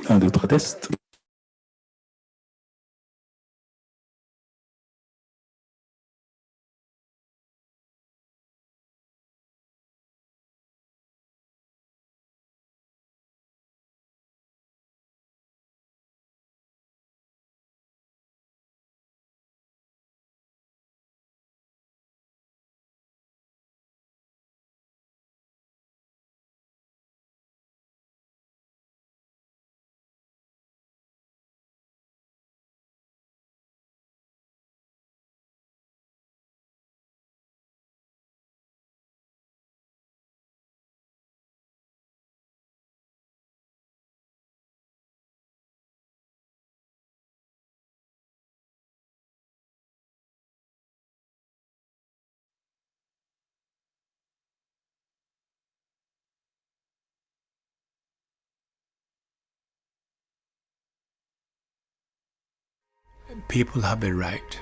Un, deux, trois, tests. People have a right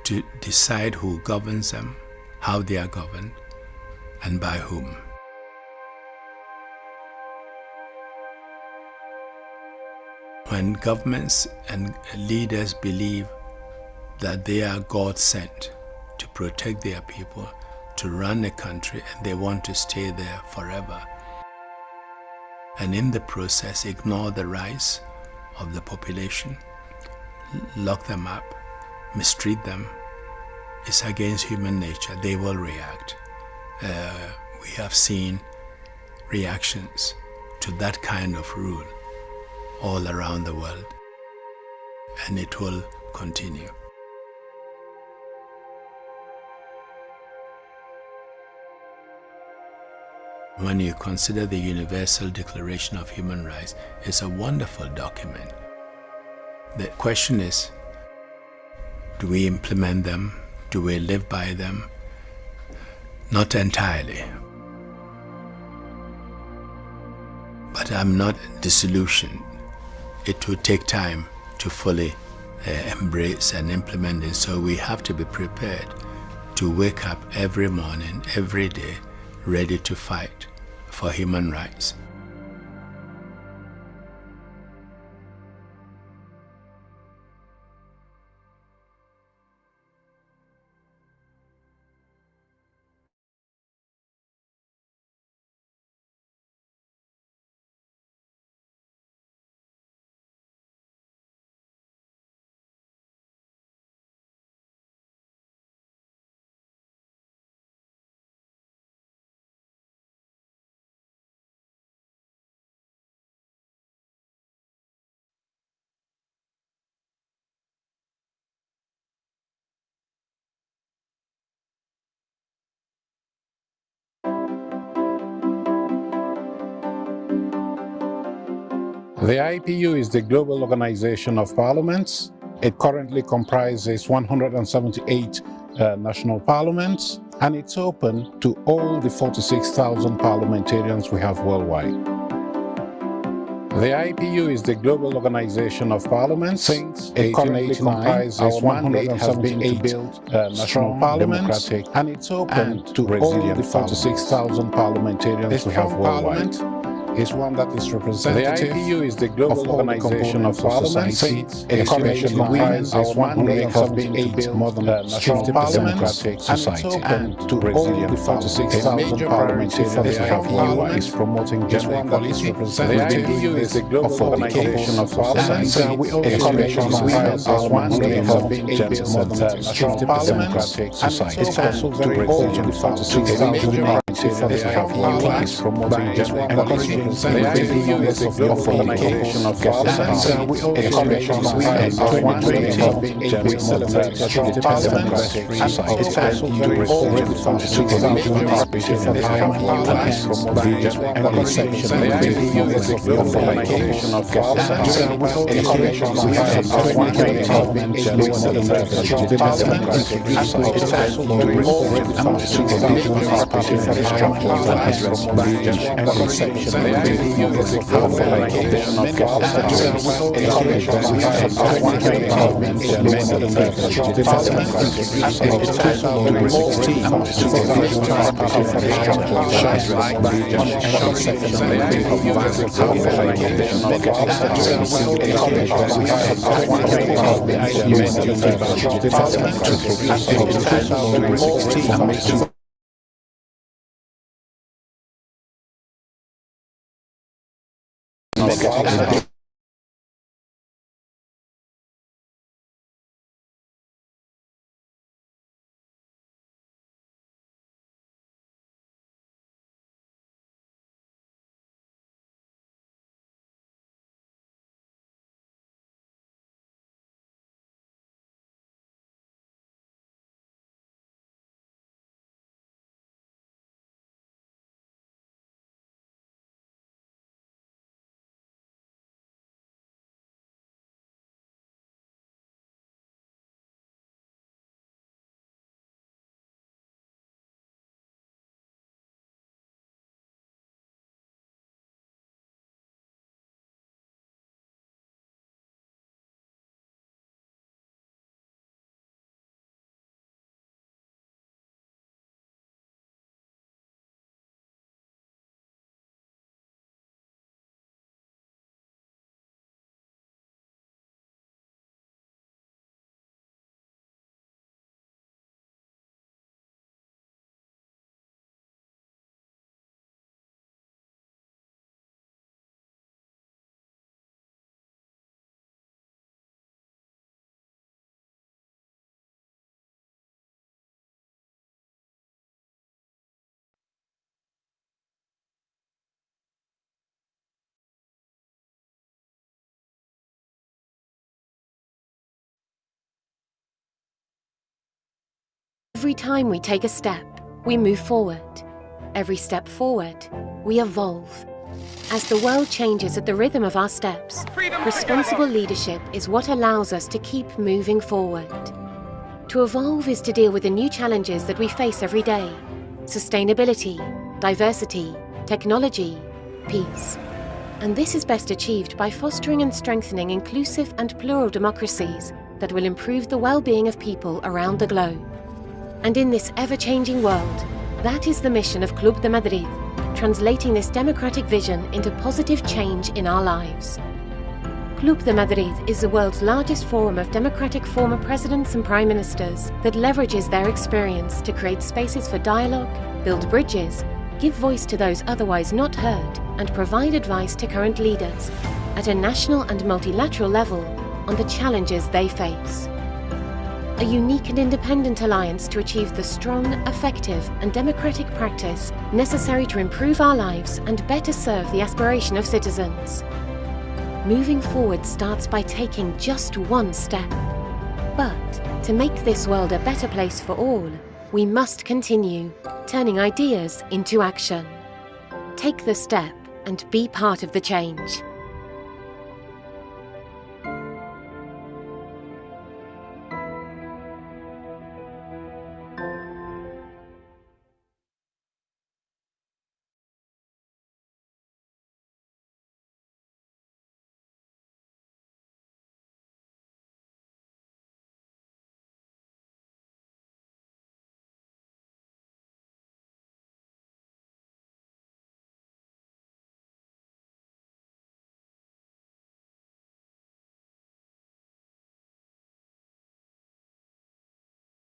to decide who governs them, how they are governed, and by whom. When governments and leaders believe that they are God sent to protect their people, to run a country, and they want to stay there forever, and in the process ignore the rights of the population, lock them up, mistreat them, it's against human nature. They will react. We have seen reactions to that kind of rule all around the world, and it will continue. When you consider the Universal Declaration of Human Rights, it's a wonderful document. The question is, do we implement them? Do we live by them? Not entirely. But I'm not disillusioned. It will take time to fully embrace and implement it, so we have to be prepared to wake up every morning, every day, ready to fight for human rights. The IPU is the Global Organization of Parliaments. It currently comprises 178 national parliaments, and it's open to all the 46,000 parliamentarians we have worldwide. The IPU is the Global Organization of Parliaments. Since it currently comprises 178 national parliaments, and it's open to all the 46,000 parliamentarians we have worldwide. Is one that is representative. The IPU is the Global Organization of Parliaments. It currently comprises 178 more than 50% democratic society, and to all the 46,000 parliamentarians we have worldwide is promoting gender equality. The IPU is the Global Organization of Parliaments. It currently comprises 178 more than 50% democratic society, and to all the 46,000 parliamentarians we have worldwide is promoting gender equality. The IPU is the Global Organization of Parliaments. It commissions and 2020 we celebrate the Parliament society, and to all the 46,000 parliamentarians we have worldwide promoting gender equality. The IPU is the Global Organization of Parliaments. It commissions and 2020 we celebrate the Parliament society, and to all the 46,000 parliamentarians we have worldwide promoting gender equality. The IPU is the Global Organization of Parliaments. It commissions and 2020 we celebrate the Parliament society, and to all the 46,000 parliamentarians we have worldwide. The IPU is the Global Organization of Parliaments. It commissions and 2020 we celebrate the Parliament society, and to all the 46,000 Every time we take a step, we move forward. Every step forward, we evolve. As the world changes at the rhythm of our steps, responsible leadership is what allows us to keep moving forward. To evolve is to deal with the new challenges that we face every day: sustainability, diversity, technology, peace. And this is best achieved by fostering and strengthening inclusive and plural democracies that will improve the well-being of people around the globe. And in this ever-changing world, that is the mission of Club de Madrid, translating this democratic vision into positive change in our lives. Club de Madrid is the world's largest forum of democratic former presidents and prime ministers that leverages their experience to create spaces for dialogue, build bridges, give voice to those otherwise not heard, and provide advice to current leaders at a national and multilateral level on the challenges they face. A unique and independent alliance to achieve the strong, effective and democratic practice necessary to improve our lives and better serve the aspiration of citizens. Moving forward starts by taking just one step. But to make this world a better place for all, we must continue turning ideas into action. Take the step and be part of the change.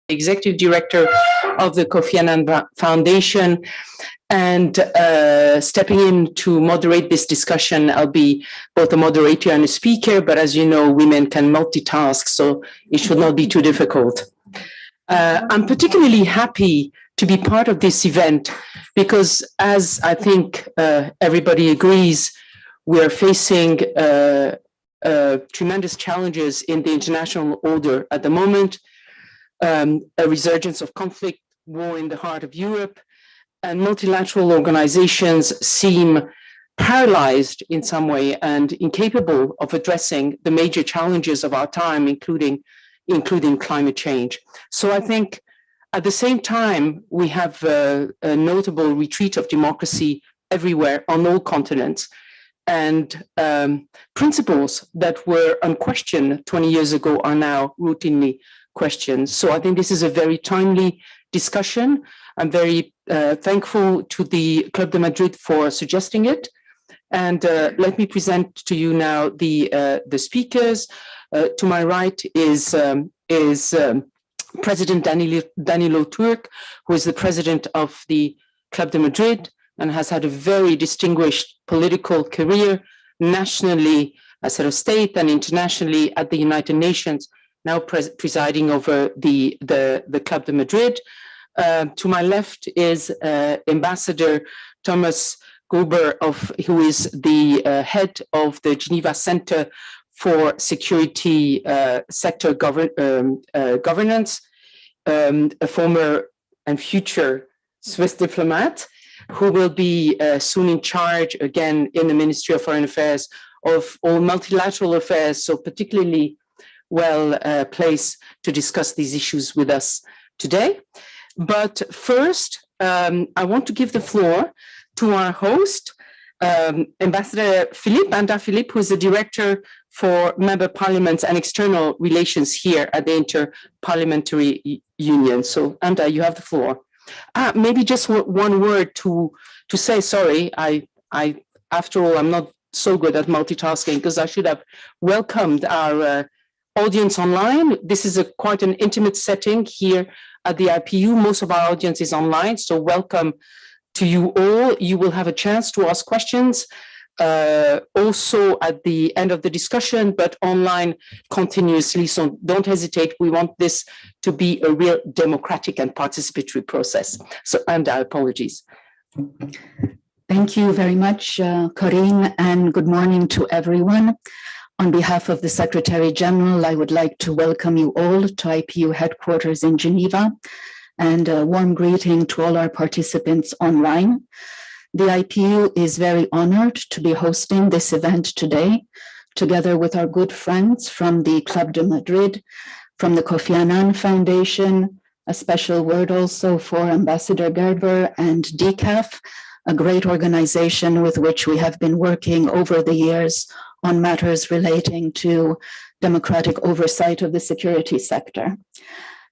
Executive Director of the Kofi Annan Foundation, and stepping in to moderate this discussion. I'll be both a moderator and a speaker, but as you know, women can multitask, so it should not be too difficult. I'm particularly happy to be part of this event because, as I think everybody agrees, we're facing tremendous challenges in the international order at the moment. A resurgence of conflict, war in the heart of Europe, and multilateral organizations seem paralyzed in some way and incapable of addressing the major challenges of our time, including climate change. So I think at the same time, we have a notable retreat of democracy everywhere on all continents, and principles that were unquestioned 20 years ago are now routinely questions. So I think this is a very timely discussion. I'm very thankful to the Club de Madrid for suggesting it. And let me present to you now the speakers. To my right is President Danilo Turk, who is the president of the Club de Madrid and has had a very distinguished political career nationally as head of state and internationally at the United Nations, now presiding over the Club de Madrid. To my left is Ambassador Thomas Gruber, who is the head of the Geneva Center for Security Sector Governance, a former and future Swiss diplomat, who will be soon in charge again in the Ministry of Foreign Affairs of all multilateral affairs, so particularly well placed to discuss these issues with us today. But first, I want to give the floor to our host, Ambassador Anda Philippe, who is the Director for Member Parliaments and External Relations here at the Inter-Parliamentary Union. So, Anda, you have the floor. Maybe just one word to say, sorry, I after all, I'm not so good at multitasking because I should have welcomed our audience online. This is quite an intimate setting here at the IPU. Most of our audience is online, so welcome to you all. You will have a chance to ask questions also at the end of the discussion, but online continuously, so don't hesitate. We want this to be a real democratic and participatory process. So, and our apologies. Thank you very much, Corinne, and good morning to everyone. On behalf of the Secretary General, I would like to welcome you all to IPU headquarters in Geneva and a warm greeting to all our participants online. The IPU is very honored to be hosting this event today, together with our good friends from the Club de Madrid, from the Kofi Annan Foundation. A special word also for Ambassador Gerber and DCAF, a great organization with which we have been working over the years on matters relating to democratic oversight of the security sector.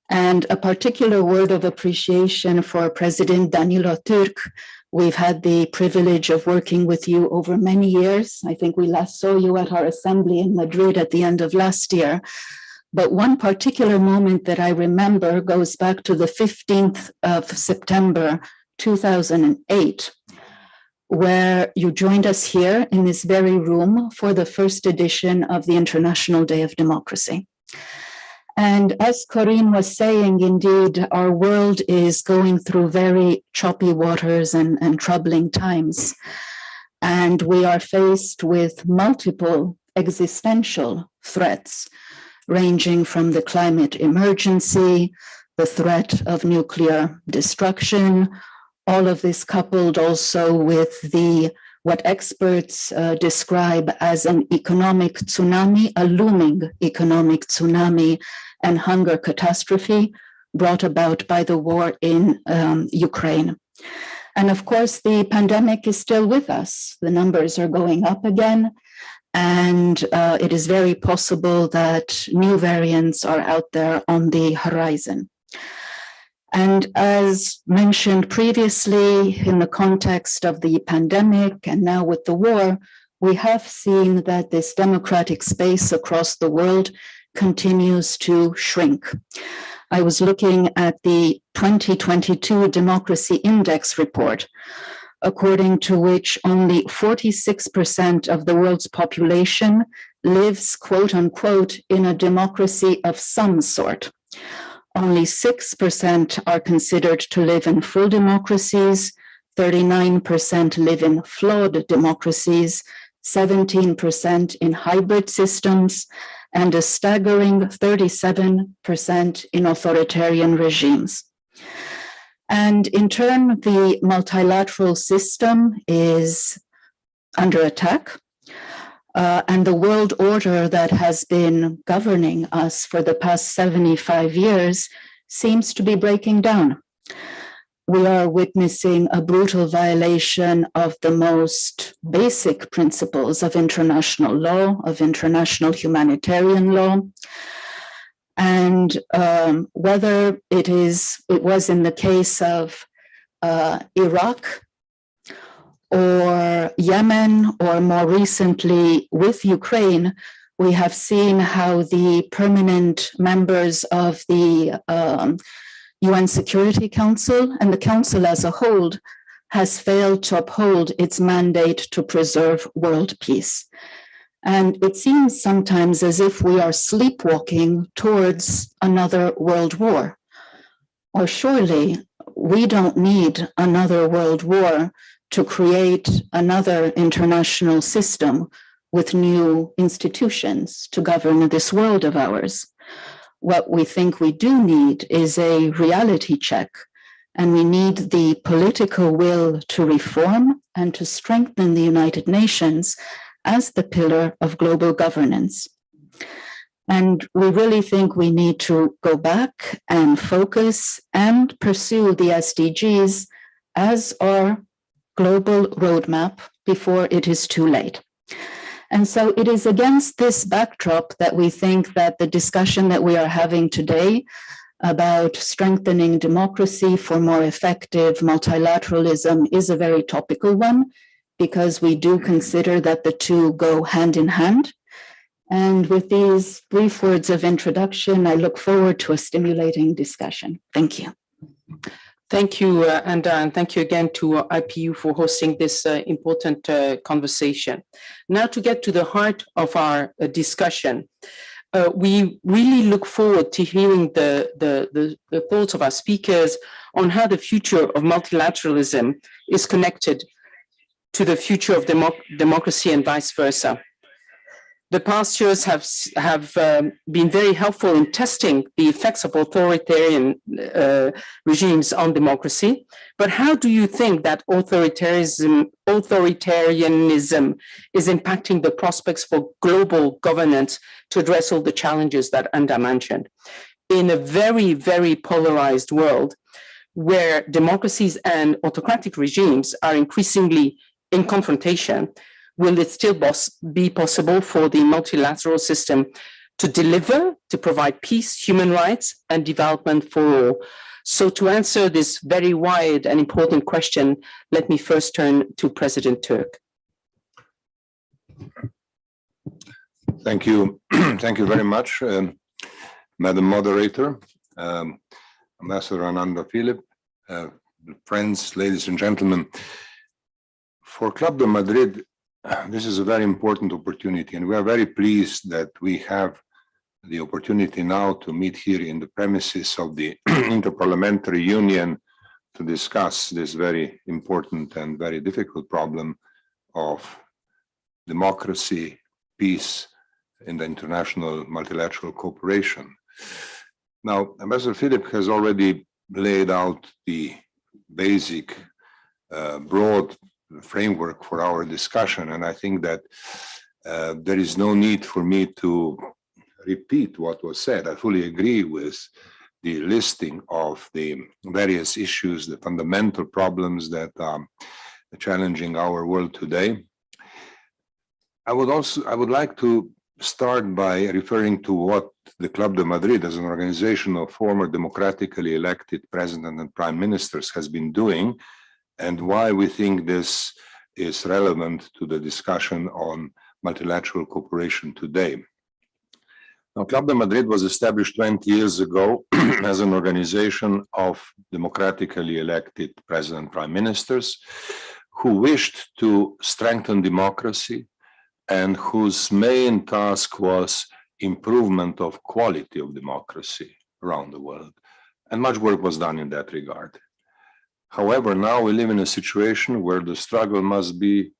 And a particular word of appreciation for President Danilo Türk. We've had the privilege of working with you over many years. I think we last saw you at our assembly in Madrid at the end of last year. But one particular moment that I remember goes back to the 15th of September, 2008, where you joined us here in this very room for the first edition of the International Day of Democracy. And as Corinne was saying, indeed, our world is going through very choppy waters and troubling times. And we are faced with multiple existential threats, ranging from the climate emergency, the threat of nuclear destruction, all of this coupled also with what experts describe as an economic tsunami, a looming economic tsunami and hunger catastrophe brought about by the war in Ukraine. And of course, the pandemic is still with us. The numbers are going up again, and it is very possible that new variants are out there on the horizon. And as mentioned previously, in the context of the pandemic and now with the war, we have seen that this democratic space across the world continues to shrink. I was looking at the 2022 Democracy Index report, according to which only 46% of the world's population lives, quote unquote, in a democracy of some sort. Only 6% are considered to live in full democracies, 39% live in flawed democracies, 17% in hybrid systems, and a staggering 37% in authoritarian regimes. And in turn, the multilateral system is under attack. And the world order that has been governing us for the past 75 years seems to be breaking down. We are witnessing a brutal violation of the most basic principles of international law, of international humanitarian law. And whether it was in the case of Iraq, or Yemen, or more recently with Ukraine, we have seen how the permanent members of the UN Security Council and the Council as a whole has failed to uphold its mandate to preserve world peace. And it seems sometimes as if we are sleepwalking towards another world war. Or surely we don't need another world war to create another international system with new institutions to govern this world of ours. What we think we do need is a reality check, and we need the political will to reform and to strengthen the United Nations as the pillar of global governance. And we really think we need to go back and focus and pursue the SDGs as our global roadmap before it is too late. And so it is against this backdrop that we think that the discussion that we are having today about strengthening democracy for more effective multilateralism is a very topical one, because we do consider that the two go hand in hand. And with these brief words of introduction, I look forward to a stimulating discussion. Thank you. Thank you, and thank you again to IPU for hosting this important conversation. Now, to get to the heart of our discussion, we really look forward to hearing the thoughts of our speakers on how the future of multilateralism is connected to the future of democracy and vice versa. The past years have been very helpful in testing the effects of authoritarian regimes on democracy. But how do you think that authoritarianism is impacting the prospects for global governance to address all the challenges that Anda mentioned? In a very, very polarized world, where democracies and autocratic regimes are increasingly in confrontation, will it still be possible for the multilateral system to deliver, to provide peace, human rights, and development for all? So to answer this very wide and important question, let me first turn to President Turk. Thank you. Thank you very much, Madam Moderator, Ambassador Ananda Philip, friends, ladies and gentlemen. For Club de Madrid, this is a very important opportunity, and we are very pleased that we have the opportunity now to meet here in the premises of the Inter-Parliamentary Union to discuss this very important and very difficult problem of democracy, peace, and international multilateral cooperation. Now, Ambassador Philip has already laid out the basic, broad framework for our discussion, and I think that there is no need for me to repeat what was said. I fully agree with the listing of the various issues, the fundamental problems that are challenging our world today. I would like to start by referring to what the Club de Madrid, as an organization of former democratically elected president and prime ministers, has been doing, and why we think this is relevant to the discussion on multilateral cooperation today. Now, Club de Madrid was established 20 years ago as an organization of democratically elected president and prime ministers who wished to strengthen democracy and whose main task was improvement of quality of democracy around the world. And much work was done in that regard. However, now we live in a situation where the struggle must be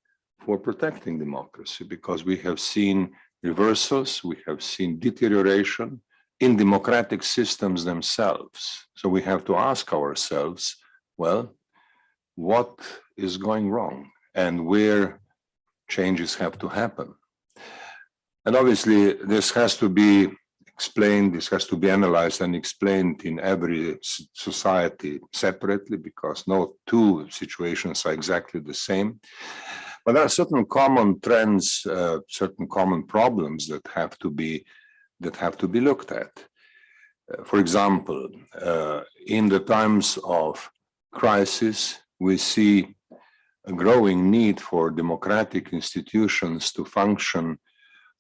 for protecting democracy, because we have seen reversals, we have seen deterioration in democratic systems themselves. So we have to ask ourselves, well, what is going wrong and where changes have to happen? And obviously, this has to be explained, this has to be analyzed and explained in every society separately, because no two situations are exactly the same. But there are certain common trends, certain common problems that have to be looked at. For example, in the times of crisis, we see a growing need for democratic institutions to function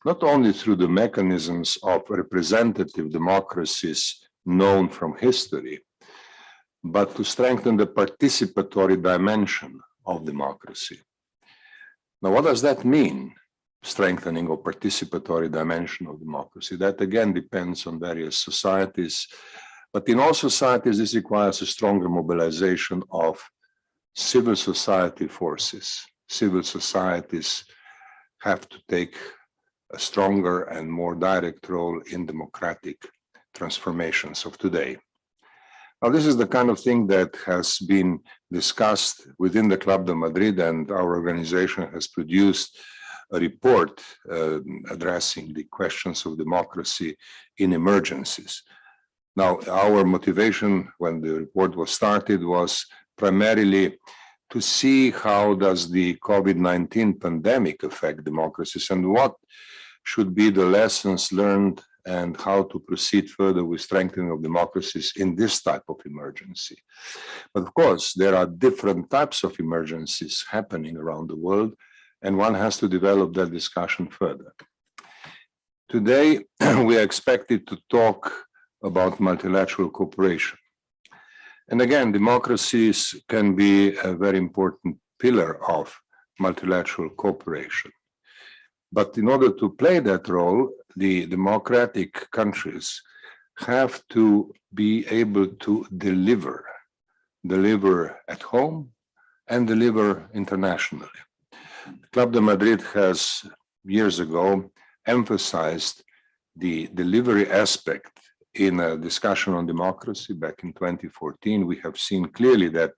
not only through the mechanisms of representative democracies known from history, but to strengthen the participatory dimension of democracy. Now, what does that mean, strengthening of participatory dimension of democracy? That again depends on various societies, but in all societies, this requires a stronger mobilization of civil society forces. Civil societies have to take a stronger and more direct role in democratic transformations of today. Now, this is the kind of thing that has been discussed within the Club de Madrid, and our organization has produced a report addressing the questions of democracy in emergencies. Now, our motivation when the report was started was primarily to see how does the COVID-19 pandemic affect democracies and what should be the lessons learned and how to proceed further with strengthening of democracies in this type of emergency. But of course, there are different types of emergencies happening around the world, and one has to develop that discussion further. Today, we are expected to talk about multilateral cooperation. And again, democracies can be a very important pillar of multilateral cooperation. But in order to play that role, the democratic countries have to be able to deliver at home and deliver internationally. Club de Madrid has years ago emphasized the delivery aspect in a discussion on democracy back in 2014, we have seen clearly that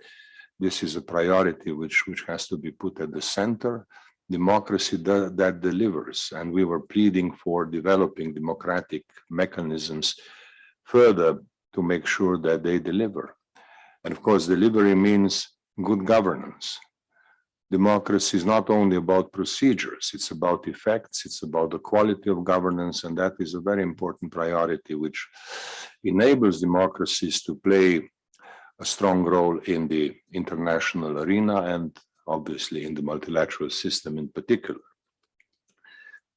this is a priority which has to be put at the center. Democracy that delivers, and we were pleading for developing democratic mechanisms further to make sure that they deliver. And of course, delivery means good governance. Democracy is not only about procedures, it's about effects, it's about the quality of governance, and that is a very important priority which enables democracies to play a strong role in the international arena and obviously in the multilateral system in particular.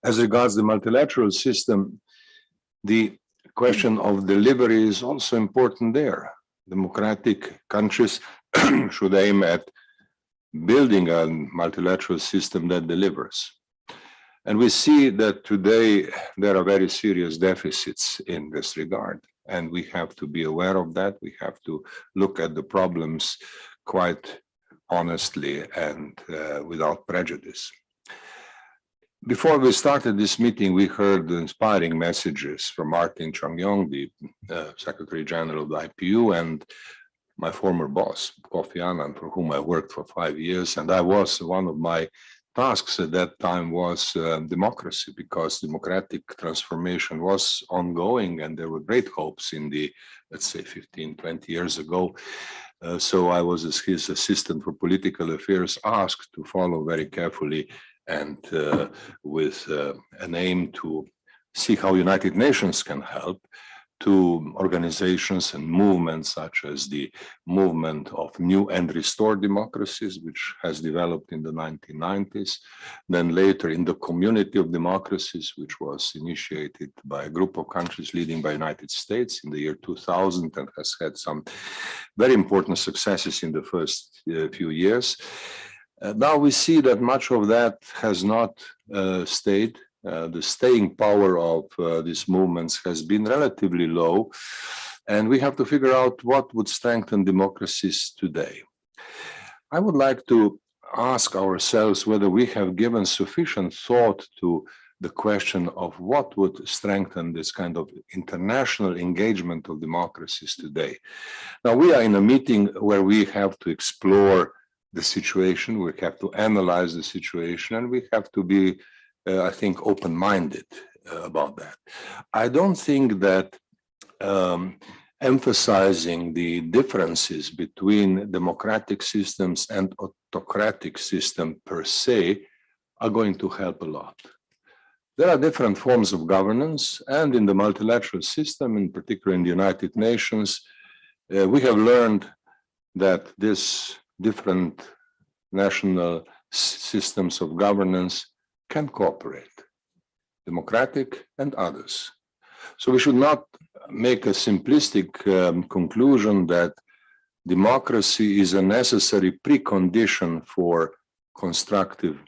As regards the multilateral system, the question of delivery is also important there. Democratic countries should aim at building a multilateral system that delivers. And we see that today there are very serious deficits in this regard, and we have to be aware of that. We have to look at the problems quite honestly and without prejudice. Before we started this meeting, we heard inspiring messages from Martin Changyong, the Secretary General of the IPU, and my former boss, Kofi Annan, for whom I worked for 5 years. And I was, one of my tasks at that time was democracy, because democratic transformation was ongoing and there were great hopes in the, let's say, 15, 20 years ago. So I was, as his assistant for political affairs, asked to follow very carefully and with an aim to see how United Nations can help to organizations and movements such as the movement of new and restored democracies, which has developed in the 1990s, then later in the community of democracies, which was initiated by a group of countries leading by United States in the year 2000 and has had some very important successes in the first few years. Now we see that much of that has not stayed. The staying power of these movements has been relatively low, and we have to figure out what would strengthen democracies today. I would like to ask ourselves whether we have given sufficient thought to the question of what would strengthen this kind of international engagement of democracies today. Now, we are in a meeting where we have to explore the situation, we have to analyze the situation, and we have to be I think, open-minded about that. I don't think that emphasizing the differences between democratic systems and autocratic systems per se are going to help a lot. There are different forms of governance, and in the multilateral system, in particular in the United Nations, we have learned that these different national systems of governance can cooperate, democratic and others. So we should not make a simplistic conclusion that democracy is a necessary precondition for constructive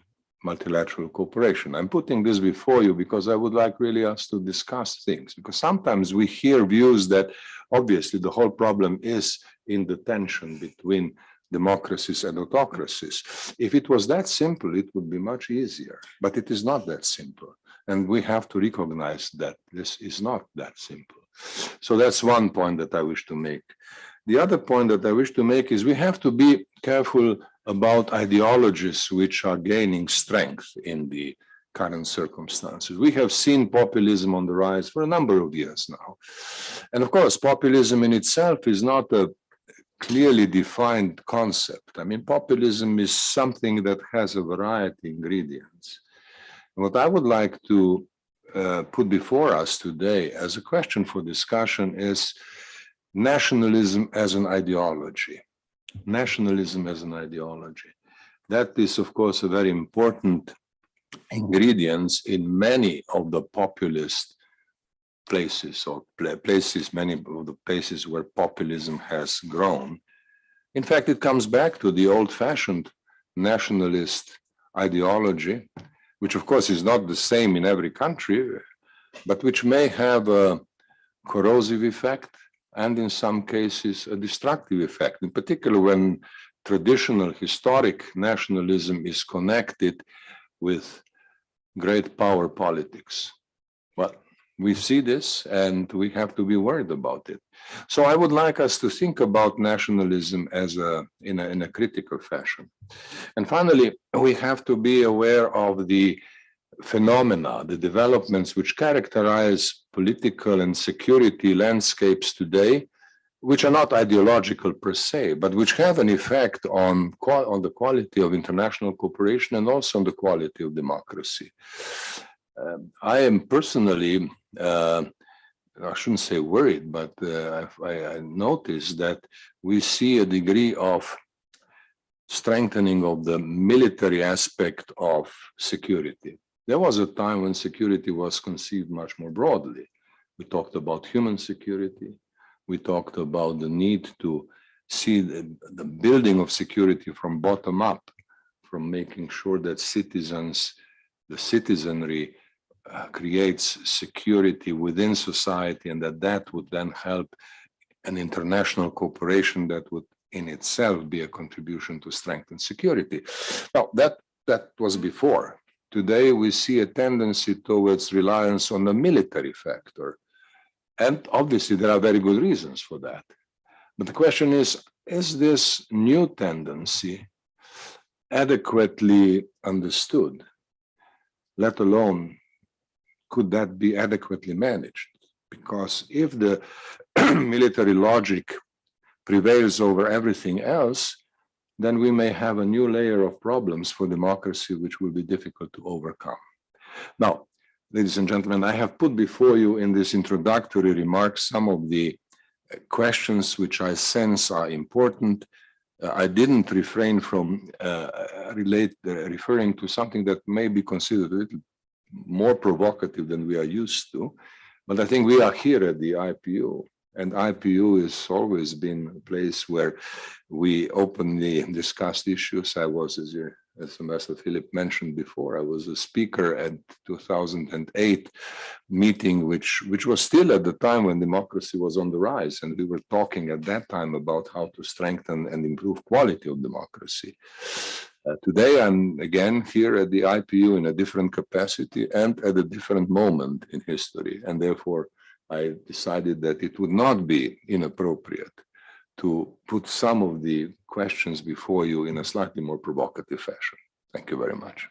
multilateral cooperation. I'm putting this before you because I would like really us to discuss things, because sometimes we hear views that obviously the whole problem is in the tension between democracies and autocracies. If it was that simple, it would be much easier, but it is not that simple. And we have to recognize that this is not that simple. So that's one point that I wish to make. The other point that I wish to make is we have to be careful about ideologies which are gaining strength in the current circumstances. We have seen populism on the rise for a number of years now. And of course, populism in itself is not a clearly defined concept. I mean, populism is something that has a variety of ingredients. What I would like to put before us today as a question for discussion is nationalism as an ideology. Nationalism as an ideology. That is, of course, a very important ingredient in many of the populist places or places, many of the places where populism has grown. In fact, it comes back to the old-fashioned nationalist ideology, which of course is not the same in every country, but which may have a corrosive effect and in some cases a destructive effect, in particular when traditional historic nationalism is connected with great power politics. Well, we see this and we have to be worried about it. So I would like us to think about nationalism as in a critical fashion. And finally, we have to be aware of the phenomena, the developments which characterize political and security landscapes today, which are not ideological per se, but which have an effect on the quality of international cooperation and also on the quality of democracy. I am personally, I shouldn't say worried, but I noticed that we see a degree of strengthening of the military aspect of security. There was a time when security was conceived much more broadly. We talked about human security. We talked about the need to see the building of security from bottom up, from making sure that the citizenry creates security within society, and that would then help an international cooperation that would in itself be a contribution to strengthen security. Now, that was before. Today, we see a tendency towards reliance on the military factor. And obviously, there are very good reasons for that. But the question is this new tendency adequately understood, let alone could that be adequately managed? Because if the military logic prevails over everything else, then we may have a new layer of problems for democracy, which will be difficult to overcome. Now, ladies and gentlemen, I have put before you in this introductory remarks some of the questions which I sense are important. I didn't refrain from referring to something that may be considered a little more provocative than we are used to, but I think we are here at the IPU, and IPU has always been a place where we openly discussed issues. I was, as Ambassador Philip mentioned before, I was a speaker at 2008 meeting, which was still at the time when democracy was on the rise, and we were talking at that time about how to strengthen and improve quality of democracy. Today, I'm again here at the IPU in a different capacity and at a different moment in history, and therefore I decided that it would not be inappropriate to put some of the questions before you in a slightly more provocative fashion. Thank you very much.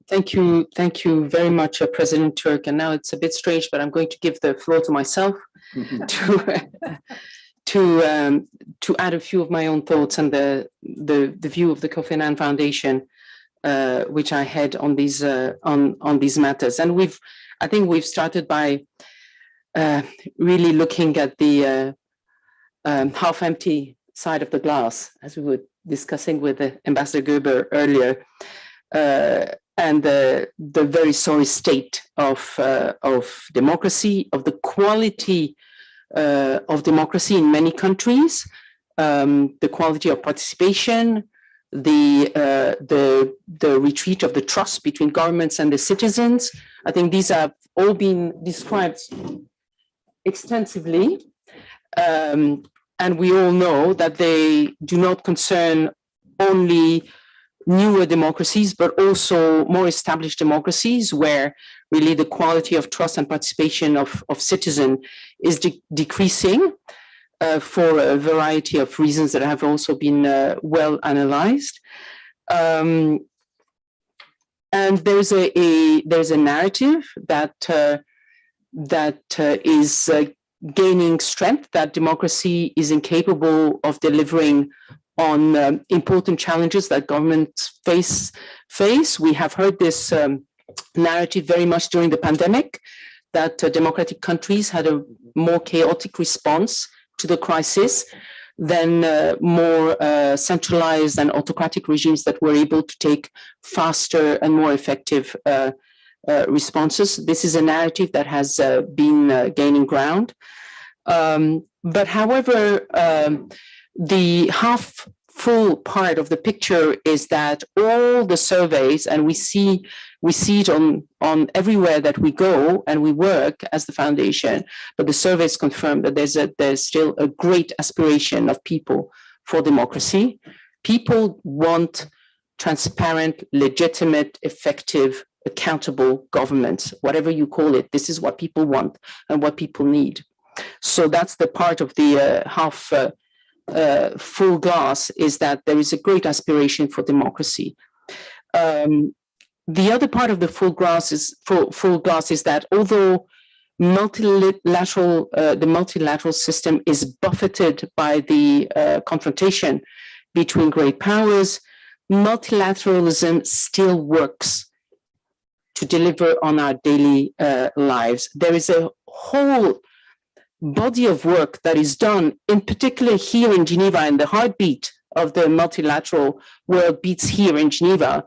Thank you very much, President Turk. And now it's a bit strange, but I'm going to give the floor to myself to add a few of my own thoughts and the view of the Kofi Annan Foundation, which I head on these matters. And I think we've started by really looking at the half-empty side of the glass, as we were discussing with Ambassador Gerber earlier, and the very sorry state of democracy, of the quality of democracy in many countries, the quality of participation, the retreat of the trust between governments and the citizens. I think these have all been described extensively. And we all know that they do not concern only newer democracies, but also more established democracies where really the quality of trust and participation of citizens is decreasing for a variety of reasons that have also been well analyzed. And there's a narrative that is gaining strength, that democracy is incapable of delivering on important challenges that governments face. We have heard this narrative very much during the pandemic, that democratic countries had a more chaotic response to the crisis than more centralized and autocratic regimes that were able to take faster and more effective responses. This is a narrative that has been gaining ground. But however, the half full part of the picture is that all the surveys, and we see it on everywhere that we go and we work as the foundation, but the surveys confirm that there's still a great aspiration of people for democracy. People want transparent, legitimate, effective accountable governments, whatever you call it. This is what people want and what people need. So that's the part of the half full glass, is that there is a great aspiration for democracy. The other part of the full glass is that although the multilateral system is buffeted by the confrontation between great powers, multilateralism still works to deliver on our daily lives. There is a whole body of work that is done, in particular here in Geneva, and the heartbeat of the multilateral world beats here in Geneva,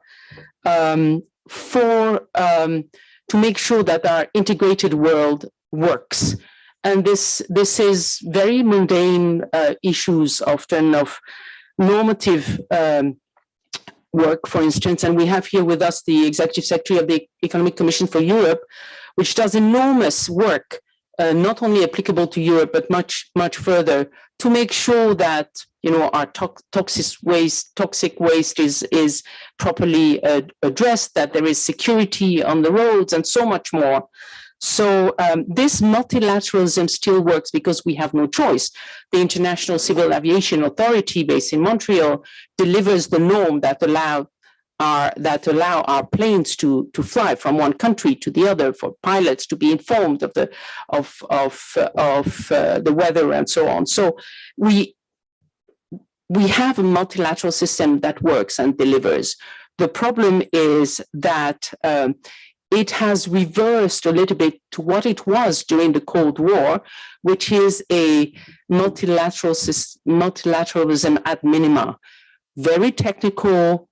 to make sure that our integrated world works. And this is very mundane issues, often of normative work, for instance. And we have here with us the Executive Secretary of the Economic Commission for Europe, which does enormous work, not only applicable to Europe, but much, much further, to make sure that our toxic waste is properly addressed, that there is security on the roads, and so much more. So this multilateralism still works because we have no choice. The International Civil Aviation Authority, based in Montreal, delivers the norm that allow our planes to fly from one country to the other, for pilots to be informed of the weather and so on. So we have a multilateral system that works and delivers. The problem is that it has reversed a little bit to what it was during the Cold War, which is a multilateralism ad minima, very technical,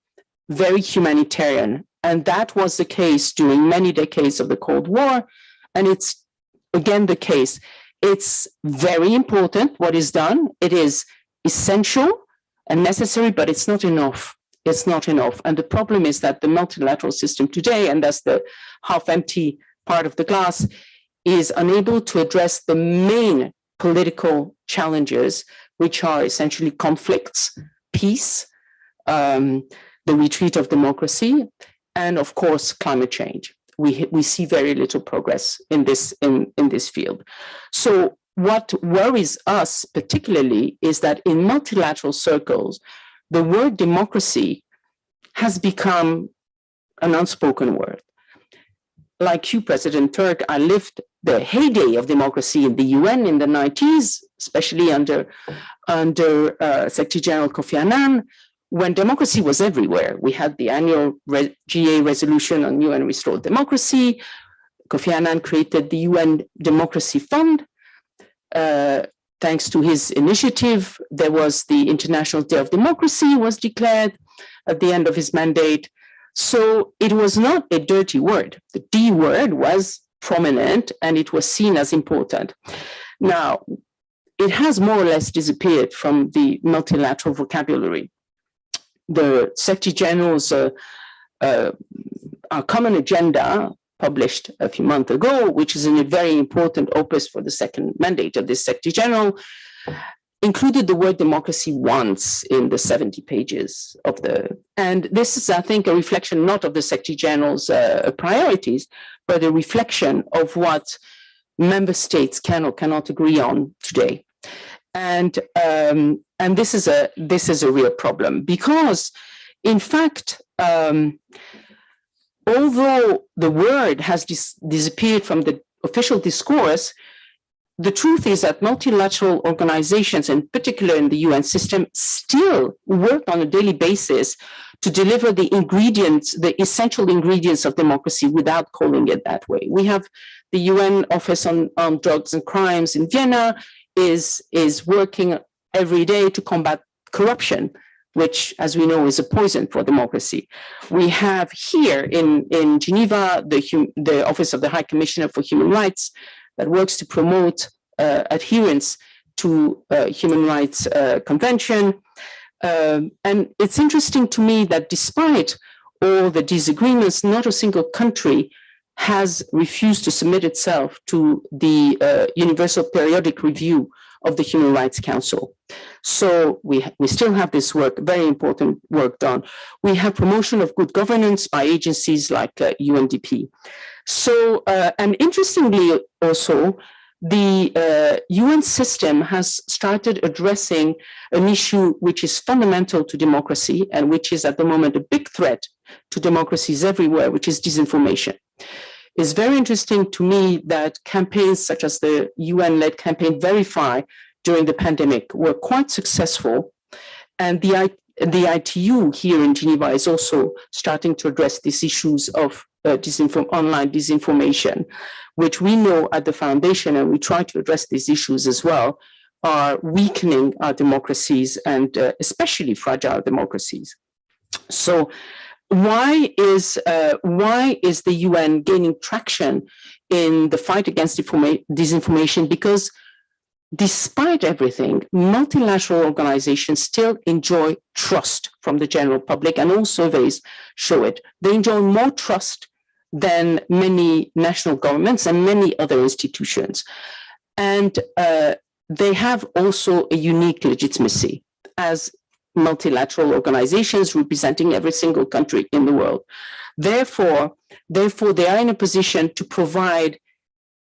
very humanitarian. And that was the case during many decades of the Cold War. And it's again the case. It's very important what is done. It is essential and necessary, but it's not enough. It's not enough. And the problem is that the multilateral system today, and that's the half empty part of the glass, is unable to address the main political challenges, which are essentially conflicts, peace, the retreat of democracy, and of course, climate change. We see very little progress in this field. So what worries us particularly is that in multilateral circles, the word democracy has become an unspoken word. Like you, President Turk, I lived the heyday of democracy in the UN in the 90s, especially under Secretary General Kofi Annan, when democracy was everywhere. We had the annual GA resolution on UN restored democracy. Kofi Annan created the UN Democracy Fund. Thanks to his initiative, there was the International Day of Democracy was declared at the end of his mandate. So it was not a dirty word. The D word was prominent and it was seen as important. Now, it has more or less disappeared from the multilateral vocabulary. The Secretary General's our common agenda, published a few months ago, which is a very important opus for the second mandate of this Secretary General, included the word democracy once in the 70 pages of and this is, I think, a reflection not of the Secretary General's priorities, but a reflection of what member states can or cannot agree on today. And this is a real problem because, in fact, although the word has disappeared from the official discourse, the truth is that multilateral organizations, in particular in the UN system, still work on a daily basis to deliver the ingredients, the essential ingredients of democracy without calling it that way. We have the UN Office on Drugs and Crimes in Vienna is working every day to combat corruption, which, as we know, is a poison for democracy. We have here in Geneva, the Office of the High Commissioner for Human Rights that works to promote adherence to Human Rights Convention. And it's interesting to me that despite all the disagreements, not a single country has refused to submit itself to the Universal Periodic Review of the Human Rights Council. So we still have this work, very important work done. We have promotion of good governance by agencies like UNDP. So, and interestingly also, the UN system has started addressing an issue which is fundamental to democracy and which is at the moment a big threat to democracies everywhere, which is disinformation. It's very interesting to me that campaigns such as the UN-led campaign Verify during the pandemic were quite successful. And the ITU here in Geneva is also starting to address these issues of online disinformation, which we know at the foundation, and we try to address these issues as well, are weakening our democracies and especially fragile democracies. So why is the UN gaining traction in the fight against disinformation? Because despite everything, multilateral organizations still enjoy trust from the general public, and all surveys show it. They enjoy more trust than many national governments and many other institutions. And they have also a unique legitimacy as multilateral organizations representing every single country in the world. Therefore, they are in a position to provide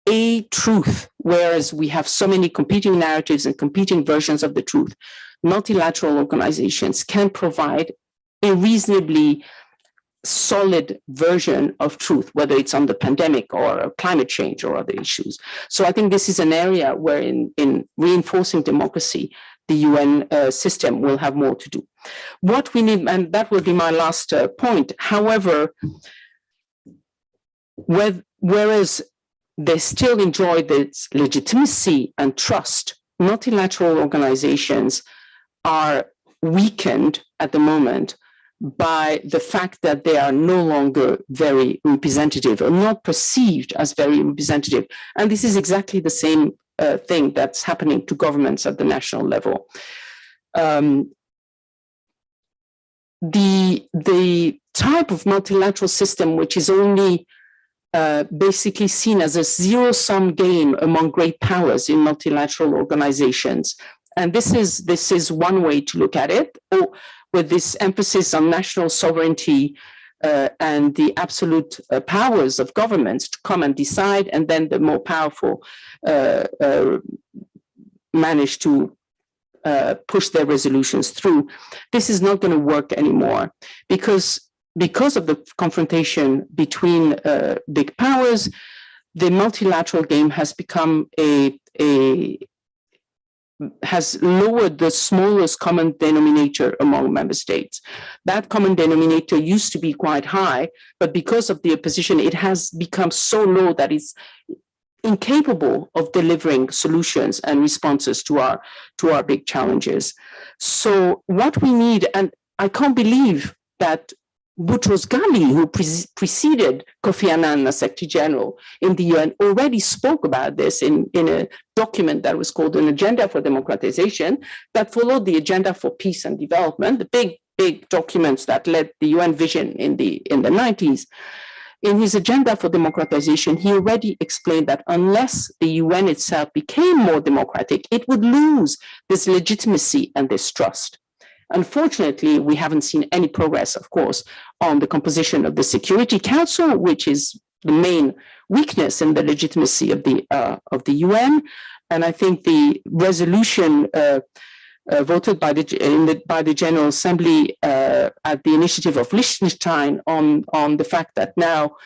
a truth, whereas we have so many competing narratives and competing versions of the truth. Multilateral organizations can provide a reasonably solid version of truth, whether it's on the pandemic or climate change or other issues. So I think this is an area where in reinforcing democracy, the UN system will have more to do. What we need, and that will be my last point, however, whereas they still enjoy this legitimacy and trust, multilateral organizations are weakened at the moment by the fact that they are no longer very representative or not perceived as very representative. And this is exactly the same thing that's happening to governments at the national level. The type of multilateral system which is only basically seen as a zero-sum game among great powers in multilateral organizations. And this is one way to look at it, or with this emphasis on national sovereignty and the absolute powers of governments to come and decide, and then the more powerful manage to push their resolutions through. This is not going to work anymore because of the confrontation between big powers. The multilateral game has become has lowered the smallest common denominator among member states. That common denominator used to be quite high, but because of the opposition, it has become so low that it's incapable of delivering solutions and responses to our big challenges. So what we need, and I can't believe that Boutros Ghali, who preceded Kofi Annan as Secretary General in the UN, already spoke about this in a document that was called an Agenda for Democratization that followed the Agenda for Peace and Development, the big documents that led the UN vision in the 90s. In his Agenda for Democratization, he already explained that unless the UN itself became more democratic, it would lose this legitimacy and this trust. Unfortunately, we haven't seen any progress, of course, on the composition of the Security Council, which is the main weakness in the legitimacy of the UN. And I think the resolution voted by the General Assembly at the initiative of Liechtenstein on the fact that now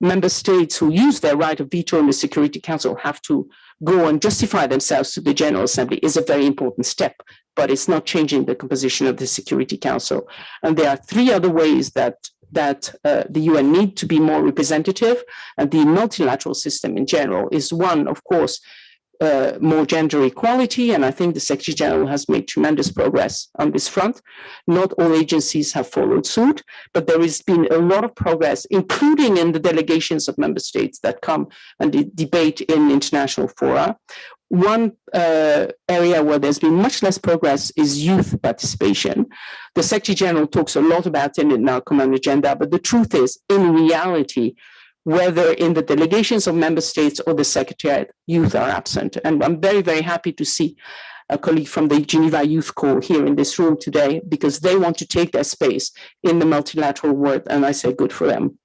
member states who use their right of veto in the Security Council have to go and justify themselves to the General Assembly is a very important step, but it's not changing the composition of the Security Council. And there are three other ways that the UN need to be more representative, and the multilateral system in general is one, of course, more gender equality, and I think the Secretary General has made tremendous progress on this front. Not all agencies have followed suit, but there has been a lot of progress, including in the delegations of member states that come and debate in international fora. One area where there's been much less progress is youth participation. The Secretary General talks a lot about it in our common agenda, but the truth is, in reality, whether in the delegations of member states or the Secretariat, youth are absent. And I'm very, very happy to see a colleague from the Geneva Youth Corps here in this room today, because they want to take their space in the multilateral world, and I say good for them.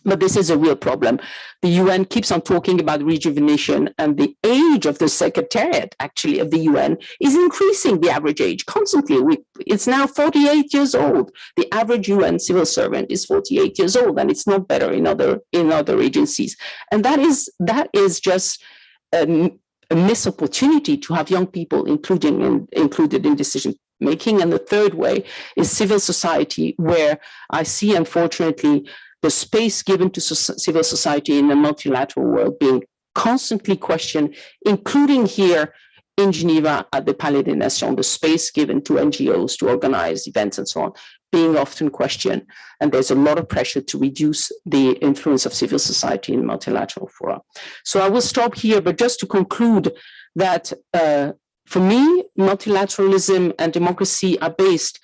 But this is a real problem. The UN keeps on talking about rejuvenation, and the age of the Secretariat, actually, of the UN is increasing, the average age, constantly. It's now 48 years old. The average UN civil servant is 48 years old, and it's not better in other agencies. And that is just a missed opportunity to have young people included in decision making. And the third way is civil society, where I see, unfortunately, the space given to civil society in the multilateral world being constantly questioned, including here in Geneva at the Palais des Nations, the space given to NGOs to organize events and so on, being often questioned. And there's a lot of pressure to reduce the influence of civil society in multilateral fora. So I will stop here, but just to conclude that for me, multilateralism and democracy are based,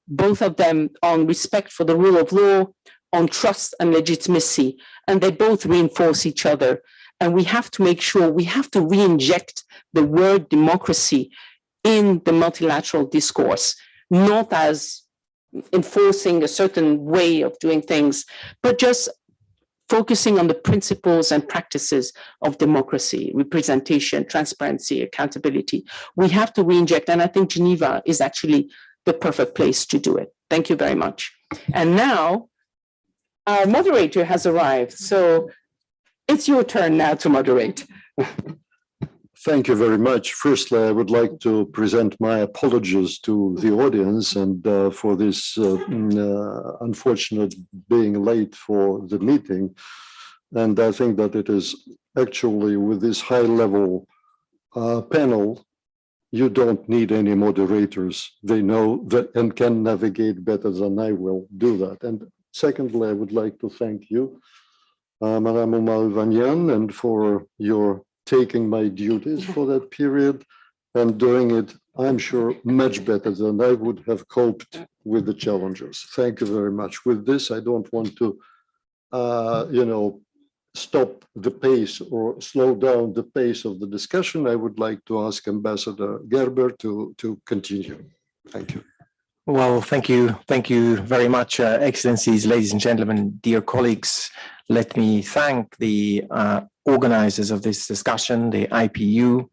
both of them, on respect for the rule of law, on trust and legitimacy, and they both reinforce each other. And we have to make sure, we have to re-inject the word democracy in the multilateral discourse, not as enforcing a certain way of doing things, but just focusing on the principles and practices of democracy, representation, transparency, accountability. We have to re-inject, and I think Geneva is actually the perfect place to do it. Thank you very much. And now, our moderator has arrived, so it's your turn now to moderate. Thank you very much. Firstly, I would like to present my apologies to the audience and for this unfortunate being late for the meeting. And I think that it is actually with this high-level panel, you don't need any moderators. They know that and can navigate better than I will do that. And secondly, I would like to thank you, Madame Oumar-Vanyan, and for your taking my duties for that period and doing it, I'm sure, much better than I would have coped with the challenges. Thank you very much. With this, I don't want to, stop the pace or slow down the pace of the discussion. I would like to ask Ambassador Gerber to continue. Thank you. Well, thank you. Thank you very much, Excellencies, ladies and gentlemen, dear colleagues. Let me thank the organizers of this discussion, the IPU,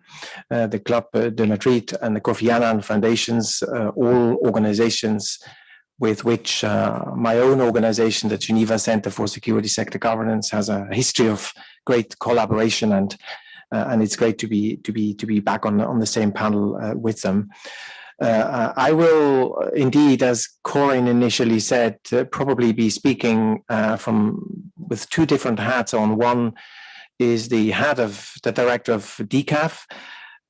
the Club de Madrid, and the Kofi Annan Foundations, all organizations with which my own organization, the Geneva Center for Security Sector Governance, has a history of great collaboration, and it's great to be back on the same panel with them. I will indeed, as Corinne initially said, probably be speaking with two different hats on. One is the hat of the director of DCAF,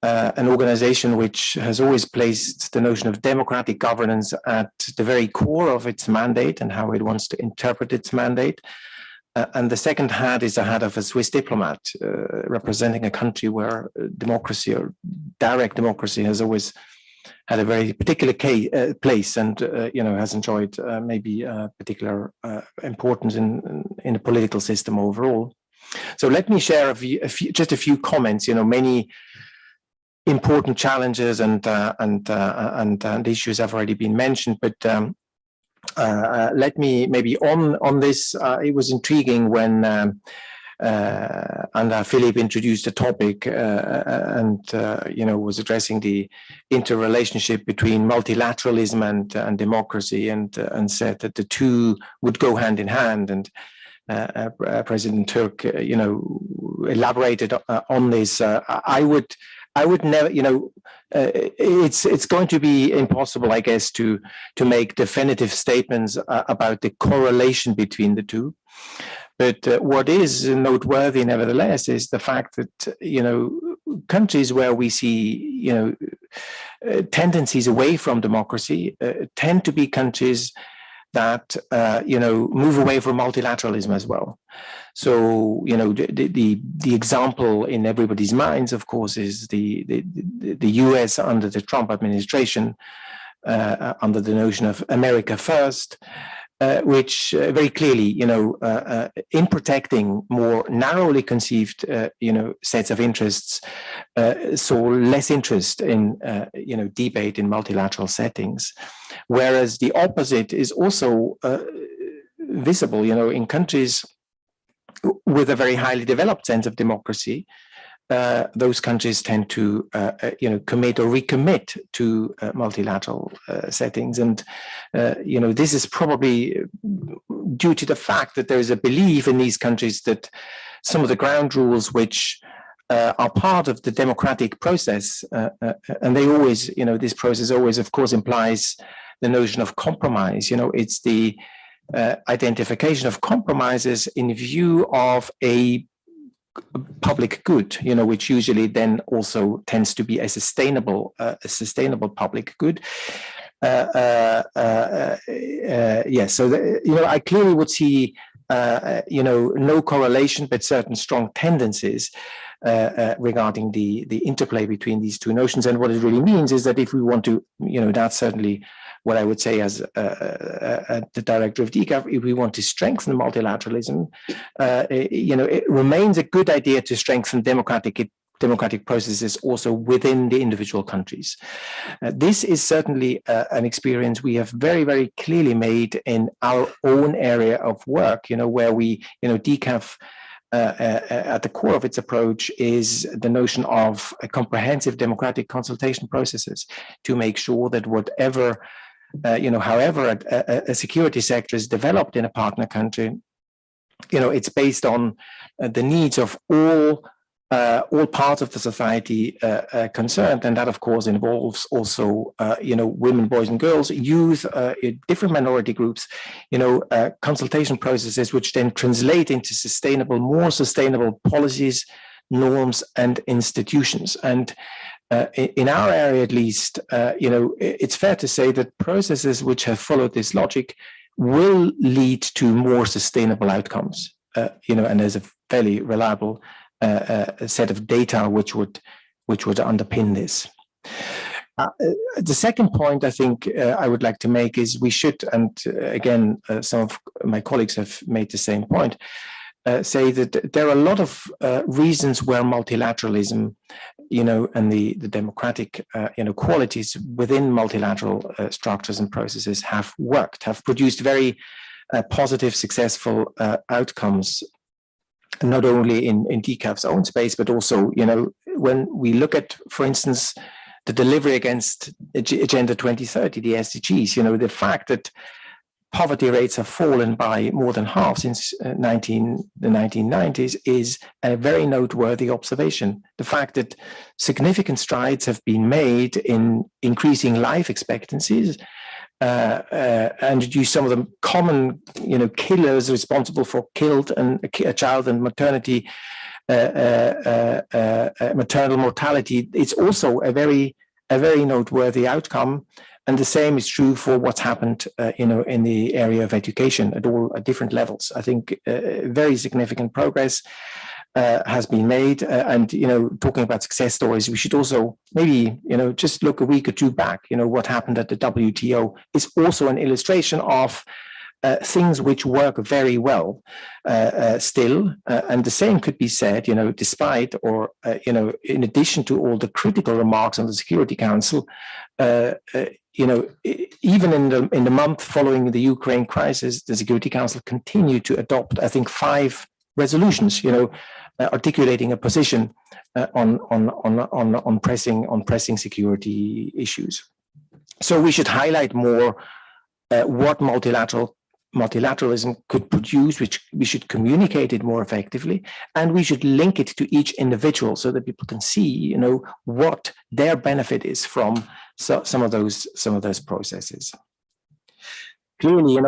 an organization which has always placed the notion of democratic governance at the very core of its mandate and how it wants to interpret its mandate. And the second hat is the hat of a Swiss diplomat, representing a country where democracy or direct democracy has always had a very particular place, and has enjoyed maybe particular importance in the political system overall. So let me share just a few comments. Many important challenges and issues have already been mentioned, but let me maybe on this. It was intriguing when Philippe introduced the topic and was addressing the interrelationship between multilateralism and democracy, and said that the two would go hand in hand. And President Turk, elaborated on this. I would never, it's going to be impossible, I guess, to make definitive statements about the correlation between the two. But what is noteworthy, nevertheless, is the fact that, countries where we see, tendencies away from democracy tend to be countries that, move away from multilateralism as well. So, the example in everybody's minds, of course, is the US under the Trump administration, under the notion of America first. which very clearly, in protecting more narrowly conceived, sets of interests, saw less interest in, debate in multilateral settings, whereas the opposite is also visible, in countries with a very highly developed sense of democracy. Those countries tend to, commit or recommit to multilateral settings, and this is probably due to the fact that there is a belief in these countries that some of the ground rules which are part of the democratic process, and they always, this process always, of course, implies the notion of compromise. It's the identification of compromises in view of a public good, which usually then also tends to be a sustainable public good. So I clearly would see, no correlation, but certain strong tendencies regarding the interplay between these two notions. And what it really means is that if we want to, that's certainly what I would say as the director of DCAF, if we want to strengthen multilateralism, it remains a good idea to strengthen democratic processes also within the individual countries. This is certainly an experience we have very, very clearly made in our own area of work, where we, DCAF, at the core of its approach is the notion of a comprehensive democratic consultation processes to make sure that whatever, however a security sector is developed in a partner country, it's based on the needs of all parts of the society concerned, and that of course involves also women, boys and girls, youth, different minority groups, consultation processes which then translate into more sustainable policies, norms and institutions. And in our area at least, it's fair to say that processes which have followed this logic will lead to more sustainable outcomes, and there's a fairly reliable a set of data which would underpin this. The second point I think I would like to make is we should, and again, some of my colleagues have made the same point, say that there are a lot of reasons where multilateralism, and the democratic, qualities within multilateral structures and processes have produced very positive, successful outcomes, not only in DCAF's own space, but also, when we look at, for instance, the delivery against Agenda 2030, the SDGs, the fact that poverty rates have fallen by more than half since the 1990s is a very noteworthy observation. The fact that significant strides have been made in increasing life expectancies, and reduce some of the common, killers responsible for killed and child and maternity, maternal mortality. It's also a very noteworthy outcome. And the same is true for what's happened, in the area of education at different levels. I think very significant progress has been made. And, talking about success stories, we should also maybe, just look a week or two back. What happened at the WTO is also an illustration of things which work very well still. And the same could be said, despite or, in addition to all the critical remarks on the Security Council, even in the month following the Ukraine crisis, the Security Council continued to adopt, I think, 5 resolutions, articulating a position on pressing security issues. So we should highlight more what multilateralism could produce, which we should communicate it more effectively, and we should link it to each individual so that people can see, what their benefit is from some of those processes. Clearly,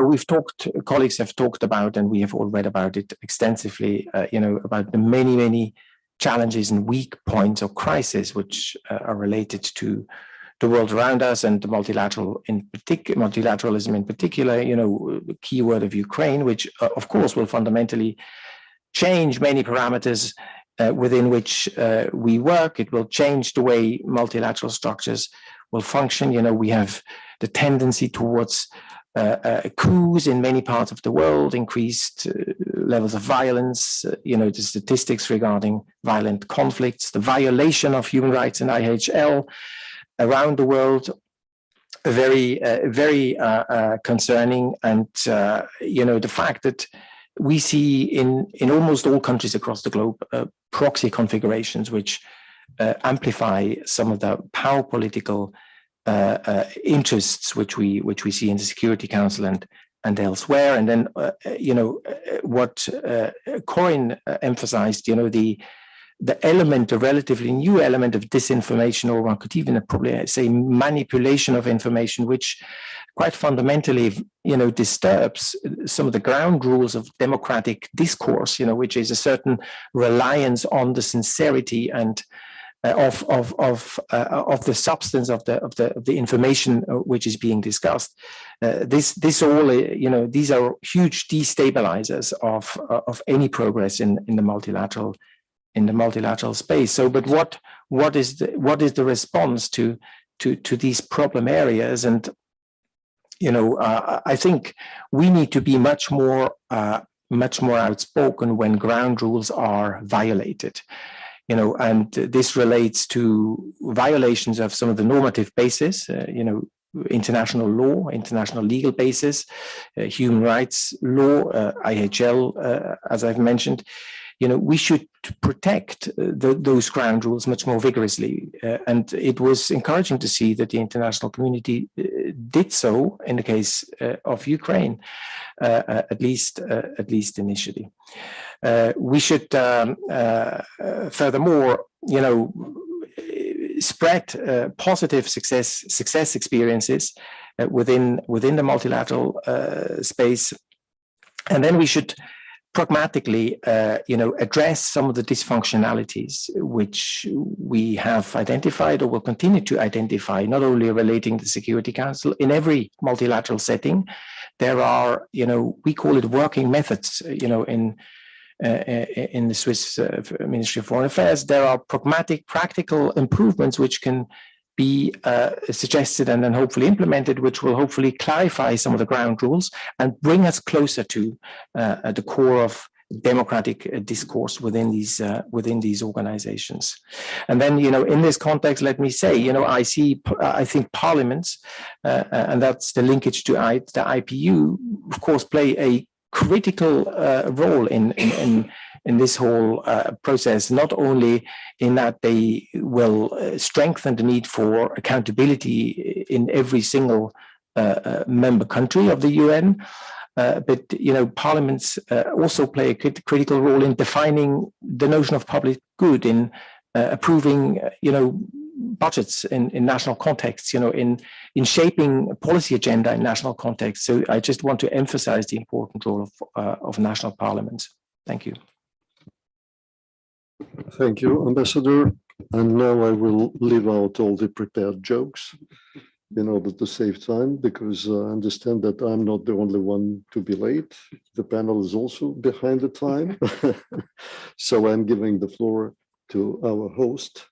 colleagues have talked about, and we have all read about it extensively, about the many challenges and weak points or crises which are related to the world around us and the multilateralism in particular, the keyword of Ukraine, which of course will fundamentally change many parameters within which we work. It will change the way multilateral structures will function. We have the tendency towards coups in many parts of the world, increased levels of violence, the statistics regarding violent conflicts, the violation of human rights in IHL around the world, very concerning. And, the fact that we see in almost all countries across the globe proxy configurations which amplify some of the power political interests which we see in the Security Council and elsewhere. And then what Corinne emphasized, the element, a relatively new element of disinformation, or one could even probably say manipulation of information, which quite fundamentally disturbs some of the ground rules of democratic discourse, which is a certain reliance on the sincerity and of the substance of the information which is being discussed. This all, these are huge destabilizers of any progress in the multilateral space. So, but what is the response to these problem areas? And I think we need to be much more outspoken when ground rules are violated. And this relates to violations of some of the normative basis, international law, international legal basis, human rights law, IHL, as I've mentioned. We should protect those ground rules much more vigorously. And it was encouraging to see that the international community did so in the case of Ukraine, at least initially. We should, furthermore, spread positive success experiences within the multilateral space, and then we should pragmatically, address some of the dysfunctionalities which we have identified or will continue to identify, not only relating to the Security Council. In every multilateral setting, there are, we call it working methods, in the Swiss Ministry of Foreign Affairs. There are pragmatic, practical improvements which can be suggested and then hopefully implemented, which will hopefully clarify some of the ground rules and bring us closer to the core of democratic discourse within these organizations. And then, in this context, let me say, I think parliaments, and that's the linkage to the IPU, of course, play a critical role in this whole process, not only in that they will strengthen the need for accountability in every single member country of the UN, but parliaments also play a critical role in defining the notion of public good, in approving budgets in national contexts, in shaping a policy agenda in national context. So I just want to emphasize the important role of national parliaments. Thank you. Thank you, Ambassador. And now I will leave out all the prepared jokes in order to save time, because I understand that I'm not the only one to be late. The panel is also behind the time. So I'm giving the floor to our host.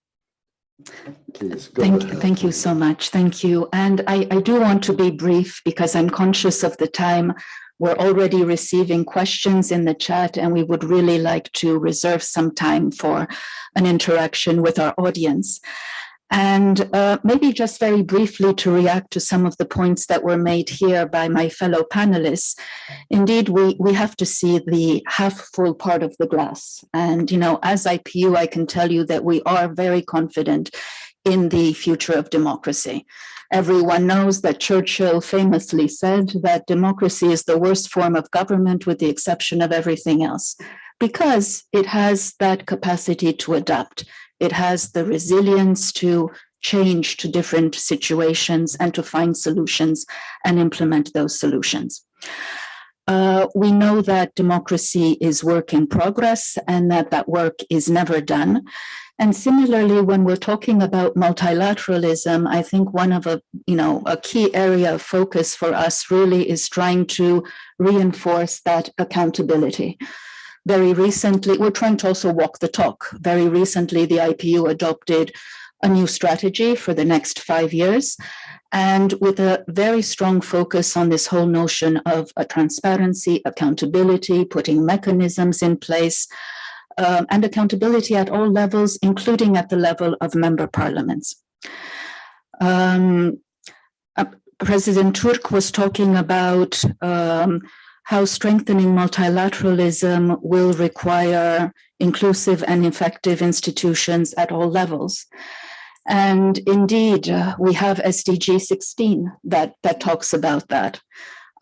Please go ahead. Thank you so much. Thank you. And I do want to be brief because I'm conscious of the time. We're already receiving questions in the chat, and we would really like to reserve some time for an interaction with our audience. And maybe just very briefly to react to some of the points that were made here by my fellow panelists. Indeed, we have to see the half full part of the glass. And, as IPU, I can tell you that we are very confident in the future of democracy. Everyone knows that Churchill famously said that democracy is the worst form of government with the exception of everything else, because it has that capacity to adapt. It has the resilience to change to different situations and to find solutions and implement those solutions. We know that democracy is work in progress and that work is never done. And similarly, when we're talking about multilateralism, I think one of a key area of focus for us really is trying to reinforce that accountability. Very recently, we're trying to also walk the talk. Very recently, the IPU adopted a new strategy for the next 5 years, and with a very strong focus on this whole notion of transparency, accountability, putting mechanisms in place, and accountability at all levels, including at the level of member parliaments. President Turk was talking about how strengthening multilateralism will require inclusive and effective institutions at all levels. And indeed, we have SDG 16 that talks about that.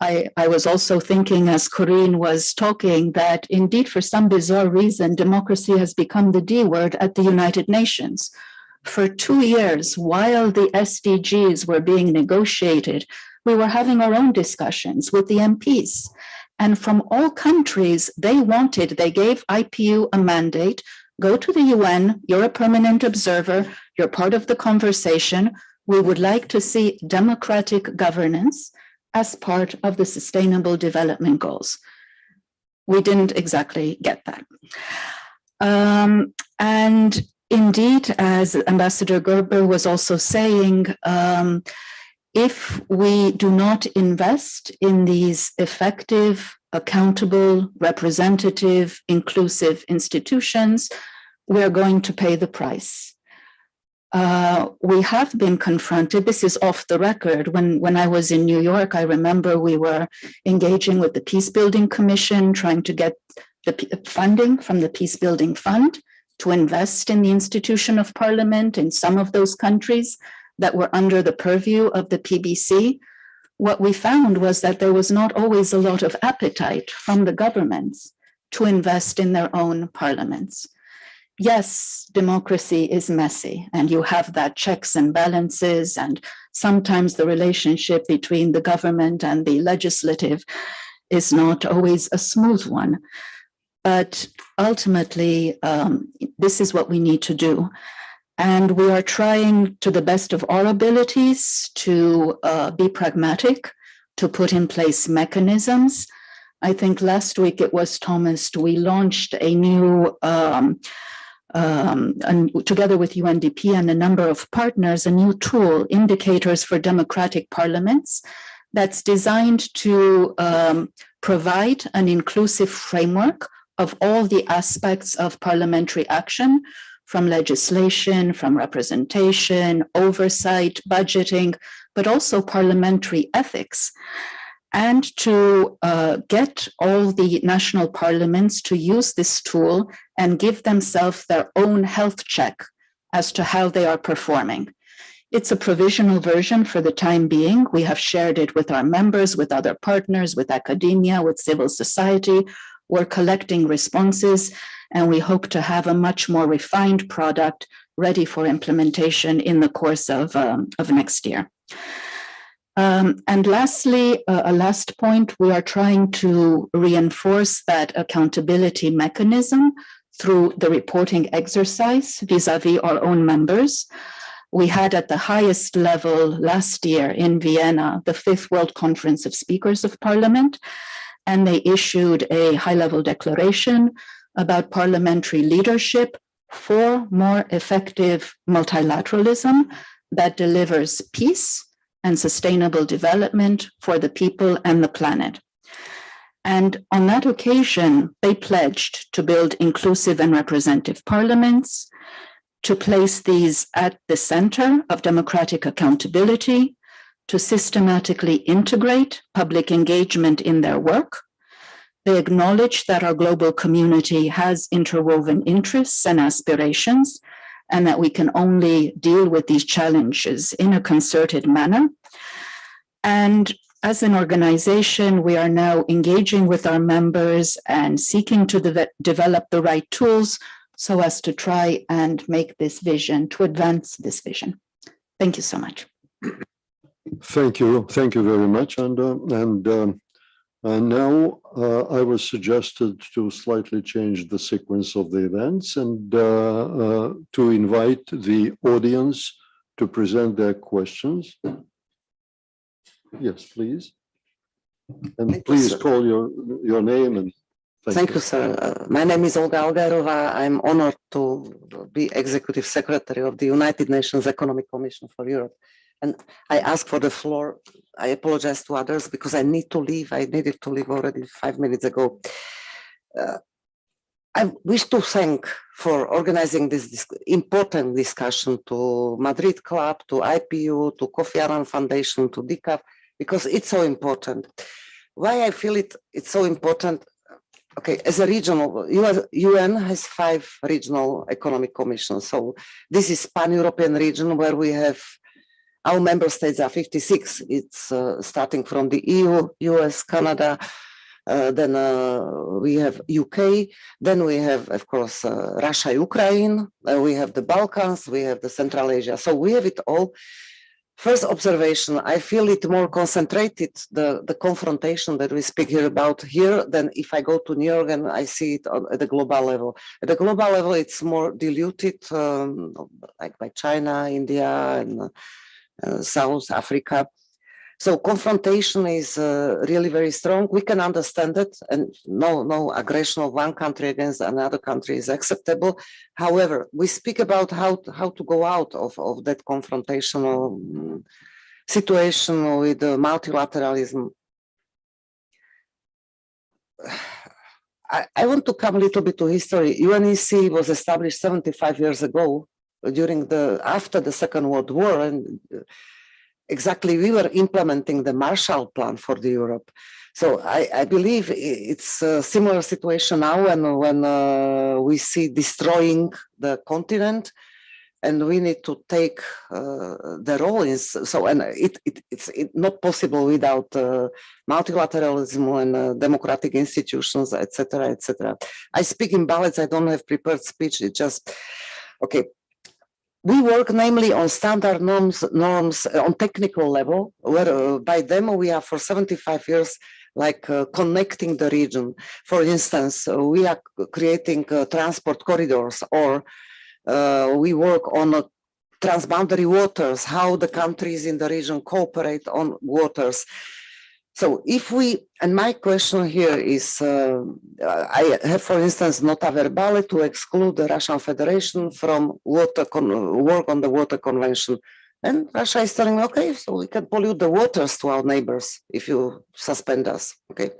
I was also thinking, as Corinne was talking, that indeed, for some bizarre reason, democracy has become the D word at the United Nations. For 2 years, while the SDGs were being negotiated, we were having our own discussions with the MPs. And from all countries, they gave IPU a mandate, go to the UN, you're a permanent observer, you're part of the conversation. We would like to see democratic governance as part of the Sustainable Development Goals. We didn't exactly get that. And indeed, as Ambassador Gerber was also saying, if we do not invest in these effective, accountable, representative, inclusive institutions, we're going to pay the price. We have been confronted, this is off the record, when I was in New York, I remember we were engaging with the Peace Building Commission, trying to get the funding from the Peace Building Fund to invest in the institution of parliament in some of those countries that were under the purview of the PBC. What we found was that there was not always a lot of appetite from the governments to invest in their own parliaments. Yes, democracy is messy, and you have that checks and balances, and sometimes the relationship between the government and the legislative is not always a smooth one. But ultimately, this is what we need to do. And we are trying to the best of our abilities to be pragmatic, to put in place mechanisms. I think last week it was, Thomas, we launched a new, together with UNDP and a number of partners, a new tool, Indicators for Democratic Parliaments, that's designed to provide an inclusive framework of all the aspects of parliamentary action, from legislation, from representation, oversight, budgeting, but also parliamentary ethics, and to get all the national parliaments to use this tool and give themselves their own health check as to how they are performing. It's a provisional version for the time being. We have shared it with our members, with other partners, with academia, with civil society. We're collecting responses, and we hope to have a much more refined product ready for implementation in the course of next year. And lastly, a last point, we are trying to reinforce that accountability mechanism through the reporting exercise vis-a-vis our own members. We had at the highest level last year in Vienna, the 5th World Conference of Speakers of Parliament, and they issued a high-level declaration about parliamentary leadership for more effective multilateralism that delivers peace and sustainable development for the people and the planet. And on that occasion, they pledged to build inclusive and representative parliaments, to place these at the center of democratic accountability, to systematically integrate public engagement in their work. They acknowledge that our global community has interwoven interests and aspirations, and that we can only deal with these challenges in a concerted manner. And as an organization, we are now engaging with our members and seeking to develop the right tools so as to try and make this vision, to advance this vision. Thank you so much. Thank you very much. And now I was suggested to slightly change the sequence of the events and to invite the audience to present their questions. Yes, please. And please call your name and Thank you, sir. My name is Olga Algairova. I'm honored to be Executive Secretary of the United Nations Economic Commission for Europe. And I ask for the floor. I apologize to others because I need to leave. I needed to leave already 5 minutes ago. I wish to thank for organizing this important discussion to Madrid Club, to IPU, to Kofi Annan Foundation, to DCAF, because it's so important. Why I feel it's so important? Okay, as a regional, UN has 5 regional economic commissions. So this is pan-European region where we have, our member states are 56. It's starting from the EU, US, Canada, then we have UK, then we have, of course, Russia, Ukraine, we have the Balkans, we have the Central Asia. So we have it all. First observation, I feel it more concentrated, the confrontation that we speak here about here than if I go to New York and I see it at the global level. At the global level, it's more diluted, like by China, India, and South Africa. So confrontation is really very strong. We can understand it, and no aggression of one country against another country is acceptable. However, we speak about how to go out of that confrontational situation with multilateralism. I want to come a little bit to history. UNEC was established 75 years ago after the Second World War, and exactly, we were implementing the Marshall Plan for Europe. So I believe it's a similar situation now when we see destroying the continent, and we need to take the role in. So, and it's not possible without multilateralism and democratic institutions, etc., etc. I speak in bullets. I don't have prepared speech. It's just okay. We work namely on standard norms on technical level, where by them we are for 75 years like connecting the region. For instance, we are creating transport corridors, or we work on transboundary waters, how the countries in the region cooperate on waters. So if we, and my question here is, I have, for instance, nota verbale to exclude the Russian Federation from work on the water convention. And Russia is telling me, okay, so we can pollute the waters to our neighbors if you suspend us, okay?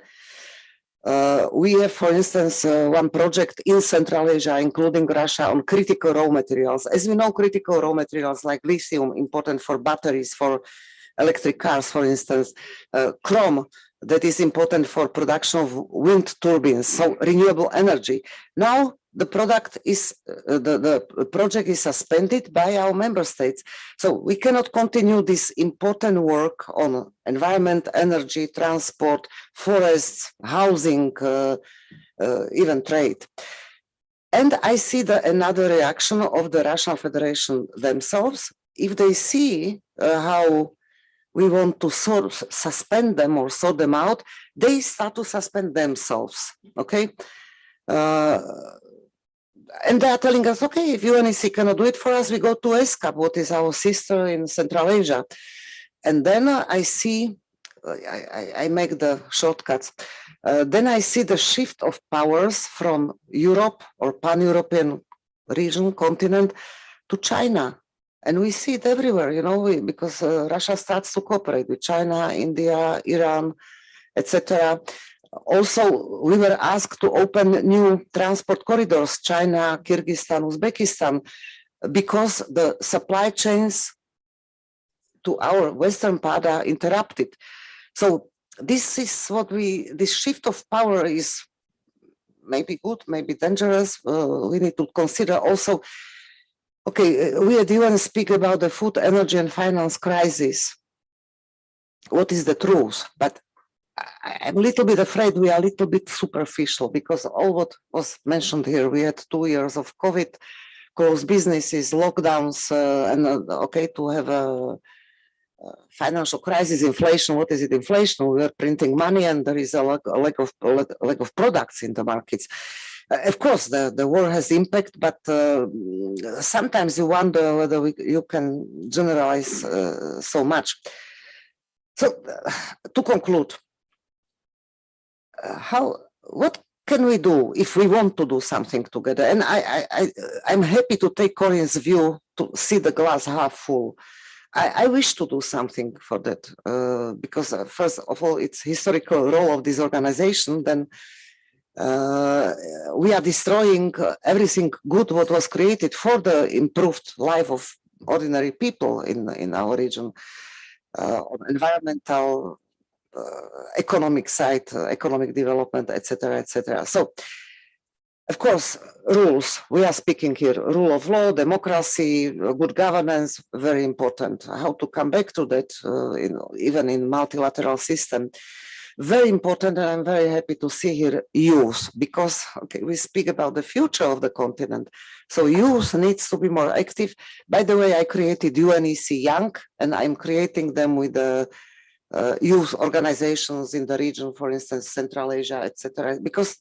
We have, for instance, one project in Central Asia, including Russia, on critical raw materials. As we know, critical raw materials like lithium, important for batteries, for electric cars, for instance, chrome, that is important for production of wind turbines, so renewable energy. Now the project is suspended by our member states. So we cannot continue this important work on environment, energy, transport, forests, housing, even trade. And I see another reaction of the Russian Federation themselves. If they see how we want to suspend them or sort them out, they start to suspend themselves, okay? And they are telling us, okay, if UNEC cannot do it for us, we go to ESCAP, what is our sister in Central Asia. And then I see, I make the shortcuts, then I see the shift of powers from Europe or pan-European region, continent, to China. And we see it everywhere, you know, because Russia starts to cooperate with China, India, Iran, etc. Also, we were asked to open new transport corridors, China, Kyrgyzstan, Uzbekistan, because the supply chains to our Western part are interrupted. So this is what this shift of power is maybe good, maybe dangerous. We need to consider also. Okay, we at UN speak about the food, energy, and finance crisis. What is the truth? But I'm a little bit afraid we are a little bit superficial, because all what was mentioned here, we had 2 years of COVID, closed businesses, lockdowns, and okay, to have a financial crisis, inflation. What is it? Inflation. We are printing money, and there is a lack of products in the markets. Of course, the war has impact, but sometimes you wonder whether you can generalize so much. So, to conclude, what can we do if we want to do something together? And I'm happy to take Corinne's view to see the glass half full. I wish to do something for that because first of all, it's historical role of this organization. Then we are destroying everything good what was created for the improved life of ordinary people in our region, on environmental, economic side, economic development, etc., etc. So, of course, rules. We are speaking here: rule of law, democracy, good governance, very important. How to come back to that, even in multilateral system, very important. And I'm very happy to see here youth, because okay, we speak about the future of the continent. So youth needs to be more active. By the way, I created UNEC Young, and I'm creating them with the youth organizations in the region, for instance, Central Asia, etc. Because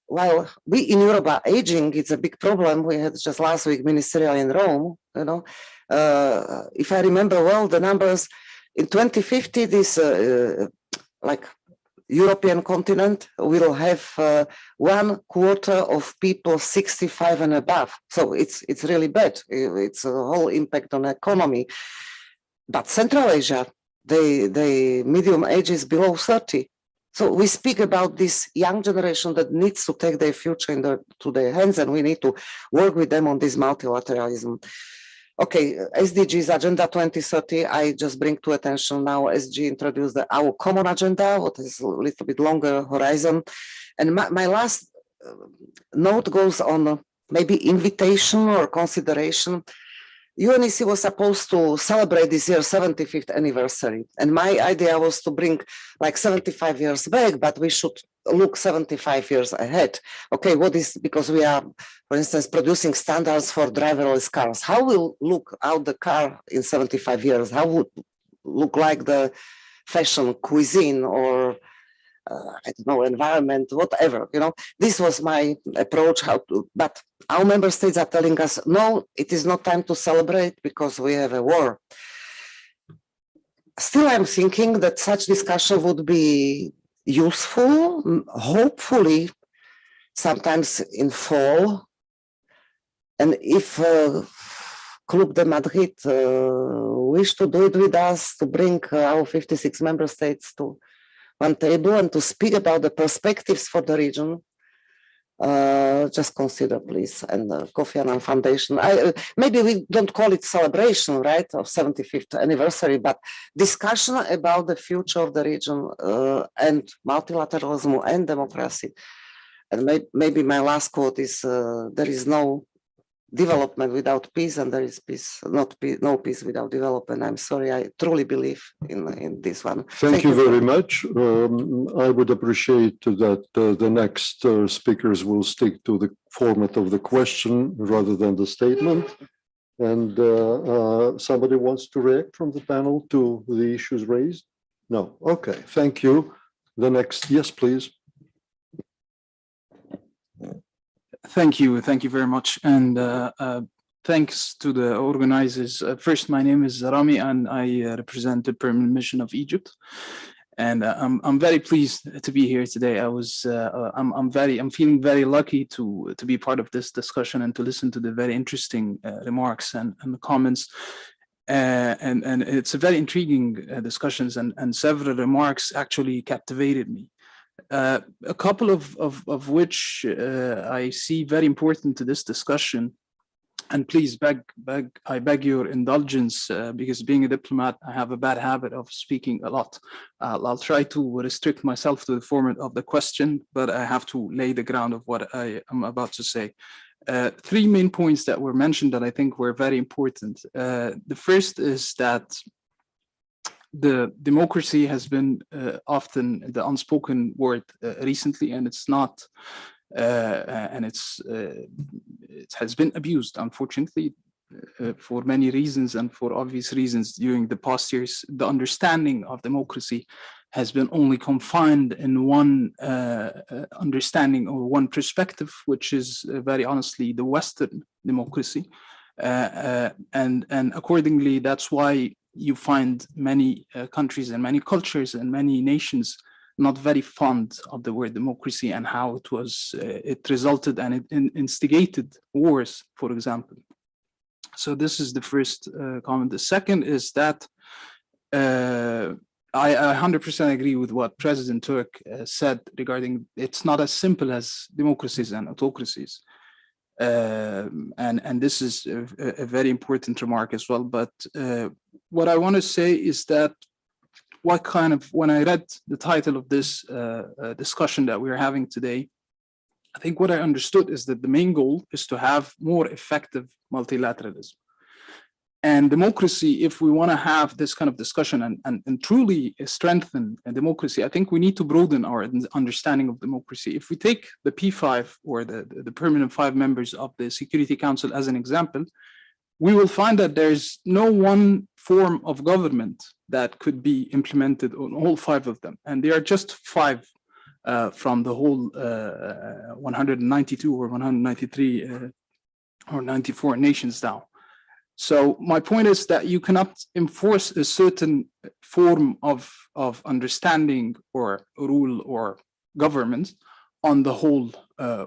while we in Europe are aging, it's a big problem. We had just last week ministerial in Rome. You know, if I remember well, the numbers in 2050, this like European continent will have 1/4 of people 65 and above. So it's really bad. It's a whole impact on economy. But Central Asia, the medium age is below 30. So we speak about this young generation that needs to take their future into their hands, and we need to work with them on this multilateralism. Okay, SDGs Agenda 2030, I just bring to attention now, SG introduced our common agenda, what is a little bit longer horizon. And my last note goes on maybe invitation or consideration. UNEC was supposed to celebrate this year 75th anniversary. And my idea was to bring like 75 years back, but we should look 75 years ahead. Okay, what is, because we are, for instance, producing standards for driverless cars. How will look out the car in 75 years? How would look like the fashion, cuisine, or I don't know, environment, whatever, you know? This was my approach, how to, but our member states are telling us, no, it is not time to celebrate because we have a war. Still, I'm thinking that such discussion would be useful, hopefully, sometimes in fall. And if Club de Madrid wish to do it with us, to bring our 56 member states to one table and to speak about the perspectives for the region, just consider, please. And Kofi Annan Foundation, maybe we don't call it celebration, right, of 75th anniversary, but discussion about the future of the region and multilateralism and democracy. And maybe my last quote is, there is no development without peace, and there is peace, no peace without development. I'm sorry, I truly believe in this one. Thank you very much. I would appreciate that the next speakers will stick to the format of the question rather than the statement. And somebody wants to react from the panel to the issues raised? No. Okay, thank you. The next, yes, please. Thank you very much, and thanks to the organizers. First, my name is Rami, and I represent the Permanent Mission of Egypt, and I'm very pleased to be here today. I'm feeling very lucky to be part of this discussion and to listen to the very interesting remarks and the comments. And it's a very intriguing discussions, and several remarks actually captivated me. A couple of which I see very important to this discussion, and please I beg your indulgence, because being a diplomat, I have a bad habit of speaking a lot. I'll try to restrict myself to the format of the question, but I have to lay the ground of what I am about to say. Three main points that were mentioned that I think were very important. The first is that the democracy has been often the unspoken word recently, and it's not, and it has been abused, unfortunately, for many reasons and for obvious reasons. During the past years, the understanding of democracy has been only confined in one understanding or one perspective, which is very honestly the Western democracy, and accordingly, that's why you find many countries and many cultures and many nations not very fond of the word democracy and how it was, it resulted and it instigated wars, for example. So this is the first comment. The second is that I 100% agree with what President Turk said regarding it's not as simple as democracies and autocracies. And this is a very important remark as well. But what I want to say is that when I read the title of this discussion that we're having today, I think what I understood is that the main goal is to have more effective multilateralism. And democracy, if we want to have this kind of discussion and truly strengthen a democracy, I think we need to broaden our understanding of democracy. If we take the P5 or the permanent 5 members of the Security Council as an example, we will find that there's no one form of government that could be implemented on all 5 of them. And they are just 5 from the whole 192 or 193 or 94 nations now. So my point is that you cannot enforce a certain form of understanding or rule or government on the whole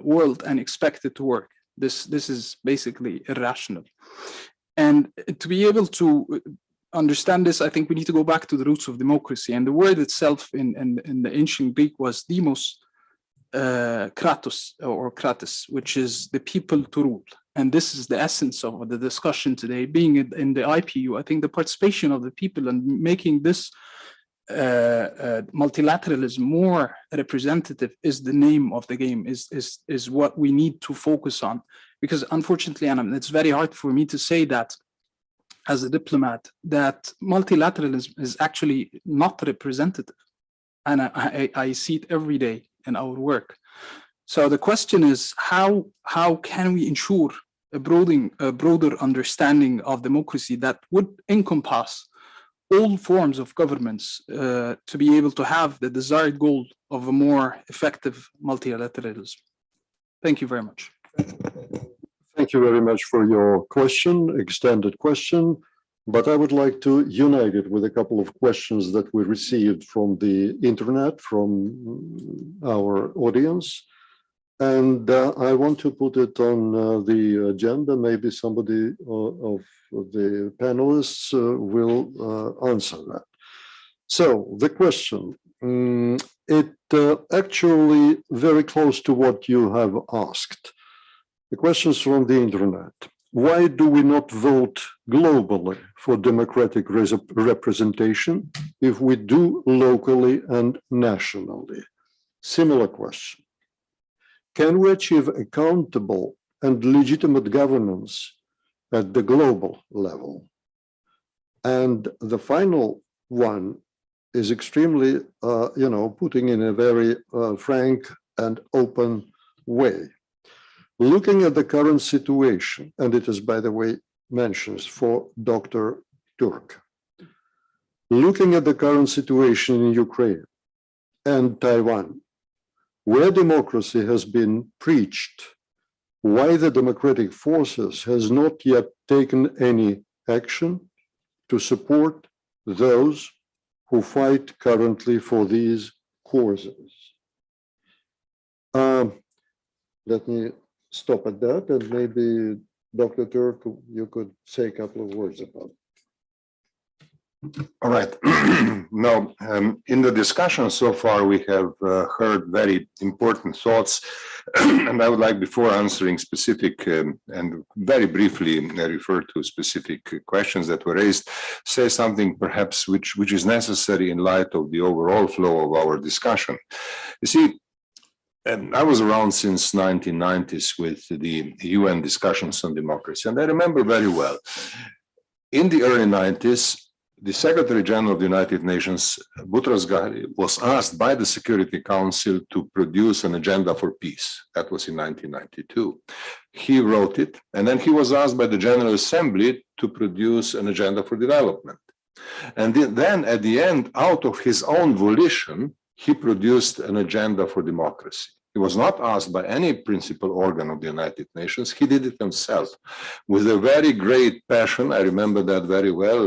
world and expect it to work. This is basically irrational. And to be able to understand this, I think we need to go back to the roots of democracy. And the word itself in the ancient Greek was demos kratos or kratis, which is the people to rule. And this is the essence of the discussion today. Being in the IPU, I think the participation of the people and making this multilateralism more representative is the name of the game, is what we need to focus on. Because unfortunately, and it's very hard for me to say that as a diplomat, that multilateralism is actually not representative. And I see it every day in our work. So the question is, how can we ensure a broader understanding of democracy that would encompass all forms of governments to be able to have the desired goal of a more effective multilateralism? Thank you very much. Thank you very much for your question, extended question. But I would like to unite it with a couple of questions that we received from the internet, from our audience. And I want to put it on the agenda. Maybe somebody of the panelists will answer that. So the question, it actually very close to what you have asked. The questions from the internet. Why do we not vote globally for democratic representation if we do locally and nationally? Similar question. Can we achieve accountable and legitimate governance at the global level? And the final one is extremely, putting in a very frank and open way. Looking at the current situation, and it is, by the way, mentions for Dr. Turk. Looking at the current situation in Ukraine and Taiwan, where democracy has been preached, why the democratic forces has not yet taken any action to support those who fight currently for these causes. Let me stop at that, and maybe Dr. Turk, you could say a couple of words about it. All right. Now, in the discussion so far, we have heard very important thoughts, and I would like, before answering specific and very briefly refer to specific questions that were raised, say something perhaps which is necessary in light of the overall flow of our discussion. You see, I was around since 1990s with the UN discussions on democracy, and I remember very well, in the early 90s, the Secretary General of the United Nations, Boutros Ghali, was asked by the Security Council to produce an agenda for peace. That was in 1992. He wrote it, and then he was asked by the General Assembly to produce an agenda for development. And then at the end, out of his own volition, he produced an agenda for democracy. He was not asked by any principal organ of the United Nations. He did it himself with a very great passion. I remember that very well,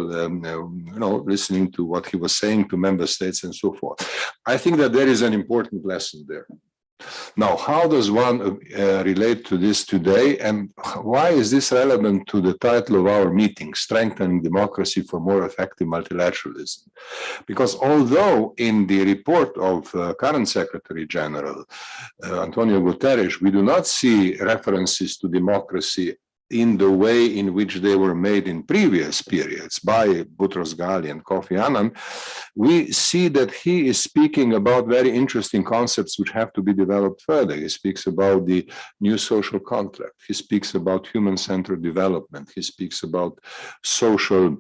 listening to what he was saying to member states and so forth. I think that there is an important lesson there. Now, how does one relate to this today, and why is this relevant to the title of our meeting, Strengthening Democracy for More Effective Multilateralism? Because although in the report of current Secretary General, Antonio Guterres, we do not see references to democracy in the way in which they were made in previous periods by Boutros Ghali and Kofi Annan, we see that he is speaking about very interesting concepts which have to be developed further. He speaks about the new social contract. He speaks about human-centered development. He speaks about social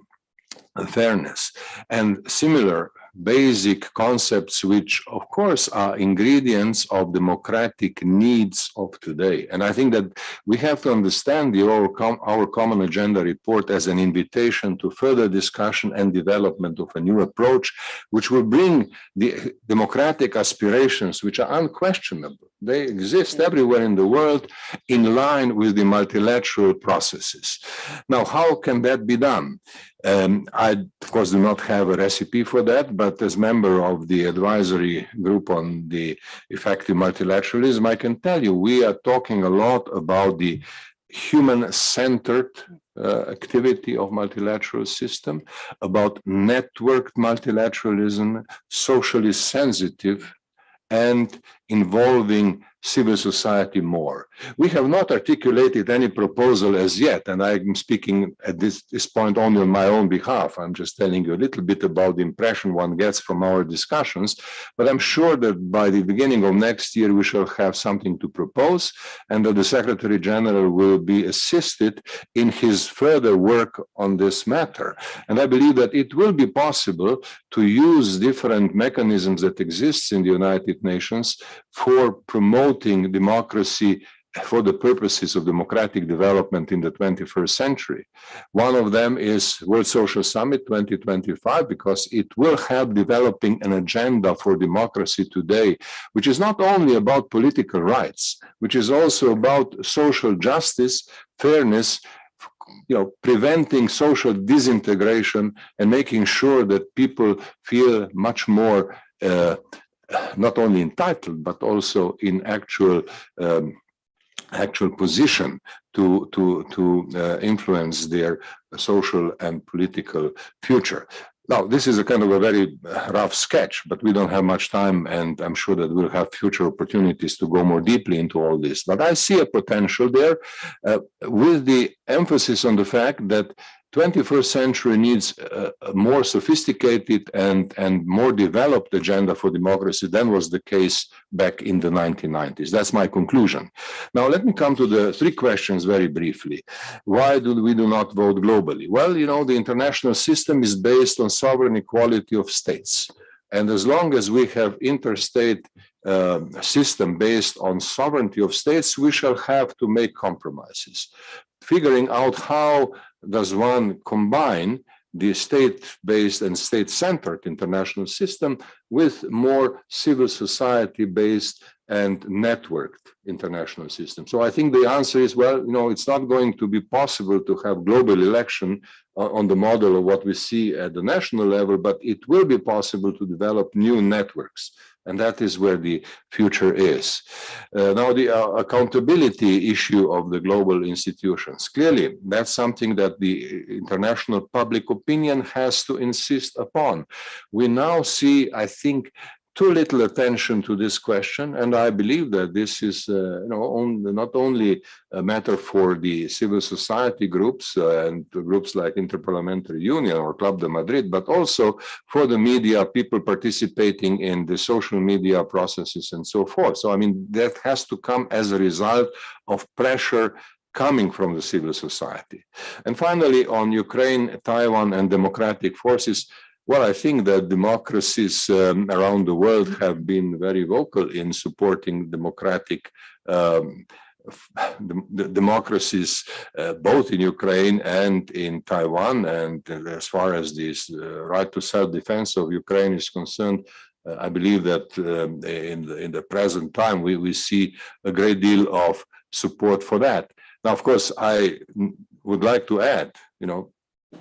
fairness and similar basic concepts, which of course are ingredients of democratic needs of today. And I think that we have to understand our Common Agenda report as an invitation to further discussion and development of a new approach, which will bring the democratic aspirations, which are unquestionable. They exist everywhere in the world in line with the multilateral processes. Now, how can that be done? I, of course, do not have a recipe for that, but as member of the advisory group on the effective multilateralism, I can tell you we are talking a lot about the human-centered activity of multilateral system, about networked multilateralism, socially sensitive, and involving civil society more. We have not articulated any proposal as yet, and I'm speaking at this point only on my own behalf. I'm just telling you a little bit about the impression one gets from our discussions, but I'm sure that by the beginning of next year, we shall have something to propose, and that the Secretary General will be assisted in his further work on this matter. And I believe that it will be possible to use different mechanisms that exist in the United Nations for promoting democracy for the purposes of democratic development in the 21st century. One of them is World Social Summit 2025, because it will help developing an agenda for democracy today, which is not only about political rights, which is also about social justice, fairness, preventing social disintegration and making sure that people feel much more not only entitled, but also in actual position to influence their social and political future. Now, this is a kind of a very rough sketch, but we don't have much time, and I'm sure that we'll have future opportunities to go more deeply into all this. But I see a potential there with the emphasis on the fact that 21st century needs a more sophisticated and more developed agenda for democracy than was the case back in the 1990s. That's my conclusion. Now, let me come to the three questions very briefly. Why do we not vote globally? Well, the international system is based on sovereign equality of states. And as long as we have interstate system based on sovereignty of states, we shall have to make compromises. Figuring out how does one combine the state-based and state-centered international system with more civil society-based and networked international system. So I think the answer is, well, it's not going to be possible to have global election on the model of what we see at the national level, but it will be possible to develop new networks. And that is where the future is. Now, the accountability issue of the global institutions. Clearly, that's something that the international public opinion has to insist upon. We now see, I think, too little attention to this question, and I believe that this is not only a matter for the civil society groups and groups like Inter-Parliamentary Union or Club de Madrid, but also for the media, people participating in the social media processes and so forth. So, that has to come as a result of pressure coming from the civil society. And finally, on Ukraine, Taiwan, and democratic forces, well, I think that democracies around the world have been very vocal in supporting democratic democracies, both in Ukraine and in Taiwan. And as far as this right to self-defense of Ukraine is concerned, I believe that in the present time, we see a great deal of support for that. Now, of course, I would like to add,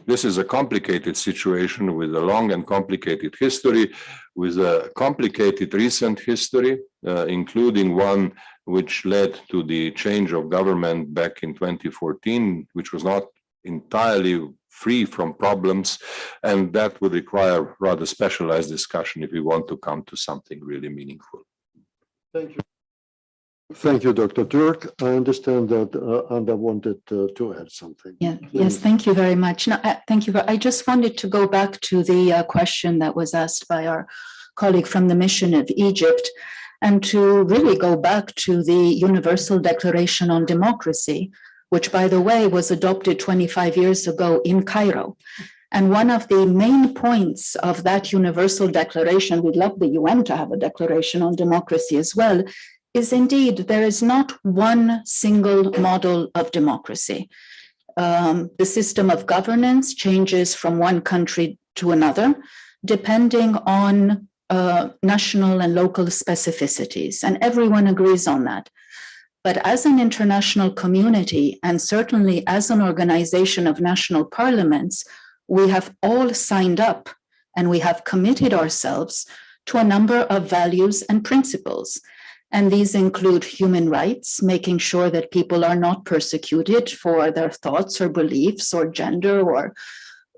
this is a complicated situation with a long and complicated history, with a complicated recent history, including one which led to the change of government back in 2014, which was not entirely free from problems, and that would require rather specialized discussion if we want to come to something really meaningful. Thank you. Thank you, Dr. Turk. I understand that Anda wanted to add something. Yeah. Yes, thank you very much. No, thank you. I just wanted to go back to the question that was asked by our colleague from the Mission of Egypt, and to really go back to the Universal Declaration on Democracy, which, by the way, was adopted 25 years ago in Cairo. And one of the main points of that Universal Declaration, we'd love the UN to have a declaration on democracy as well, is indeed there is not one single model of democracy. The system of governance changes from one country to another, depending on national and local specificities, and everyone agrees on that. But as an international community, and certainly as an organization of national parliaments, we have all signed up and we have committed ourselves to a number of values and principles. And these include human rights, making sure that people are not persecuted for their thoughts or beliefs or gender or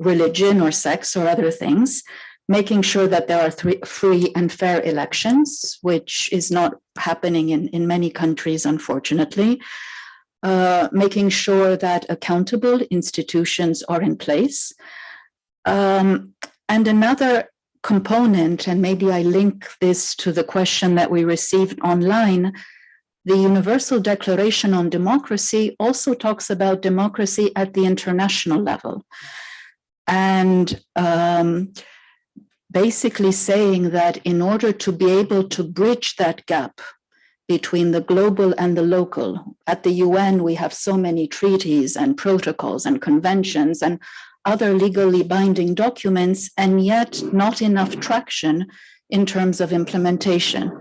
religion or sex or other things, making sure that there are free and fair elections, which is not happening in many countries, unfortunately, making sure that accountable institutions are in place. And another component, and maybe I link this to the question that we received online, the Universal Declaration on Democracy also talks about democracy at the international level. And basically saying that in order to be able to bridge that gap between the global and the local, at the UN, we have so many treaties and protocols and conventions and other legally binding documents, and yet not enough traction in terms of implementation.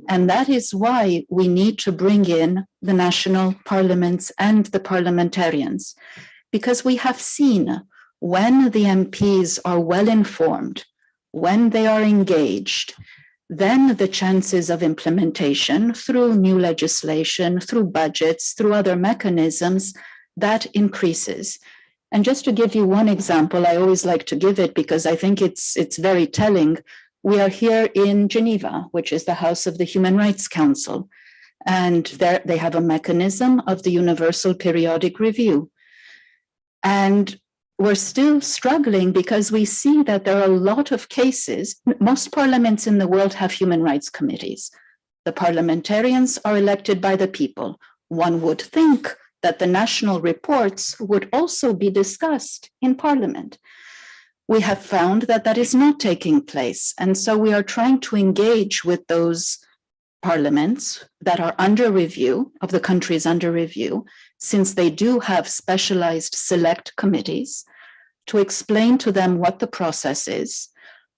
And that is why we need to bring in the national parliaments and the parliamentarians, because we have seen when the MPs are well informed, when they are engaged, then the chances of implementation through new legislation, through budgets, through other mechanisms, that increases. And just to give you one example, I always like to give it because I think it's very telling. We are here in Geneva, which is the house of the Human Rights Council, and there they have a mechanism of the Universal Periodic Review. And we're still struggling because we see that there are a lot of cases. Most parliaments in the world have human rights committees. The parliamentarians are elected by the people. One would think that the national reports would also be discussed in Parliament. We have found that that is not taking place. And so we are trying to engage with those parliaments that are under review, of the countries under review, since they do have specialized select committees, to explain to them what the process is,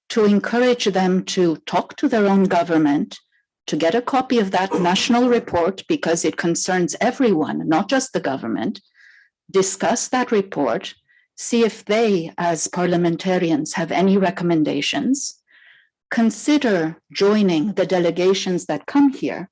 to encourage them to talk to their own government, to get a copy of that national report because it concerns everyone, not just the government, discuss that report, see if they, as parliamentarians, have any recommendations, consider joining the delegations that come here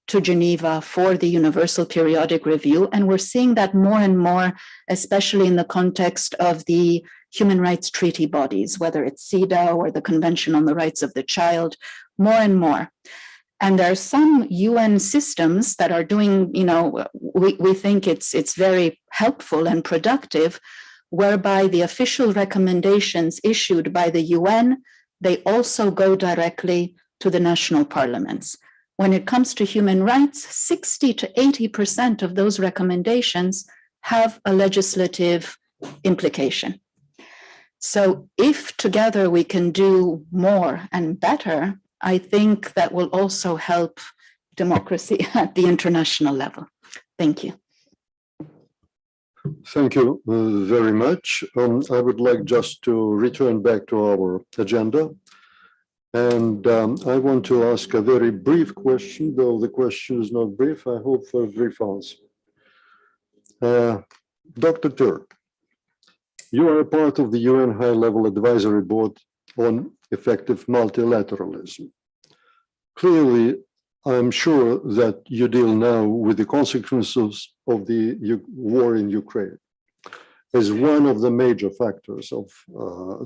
to Geneva for the Universal Periodic Review. And we're seeing that more and more, especially in the context of the human rights treaty bodies, whether it's CEDAW or the Convention on the Rights of the Child, more and more. And there are some UN systems that are doing, we think it's very helpful and productive, whereby the official recommendations issued by the UN, they also go directly to the national parliaments. When it comes to human rights, 60 to 80% of those recommendations have a legislative implication. So if together we can do more and better, I think that will also help democracy at the international level. Thank you. Thank you very much. I would like just to return back to our agenda. And I want to ask a very brief question, though the question is not brief. I hope for a brief answer. Dr. Turk, you are a part of the UN High-Level Advisory Board on Effective Multilateralism. Clearly, I'm sure that you deal now with the consequences of the war in Ukraine as one of the major factors of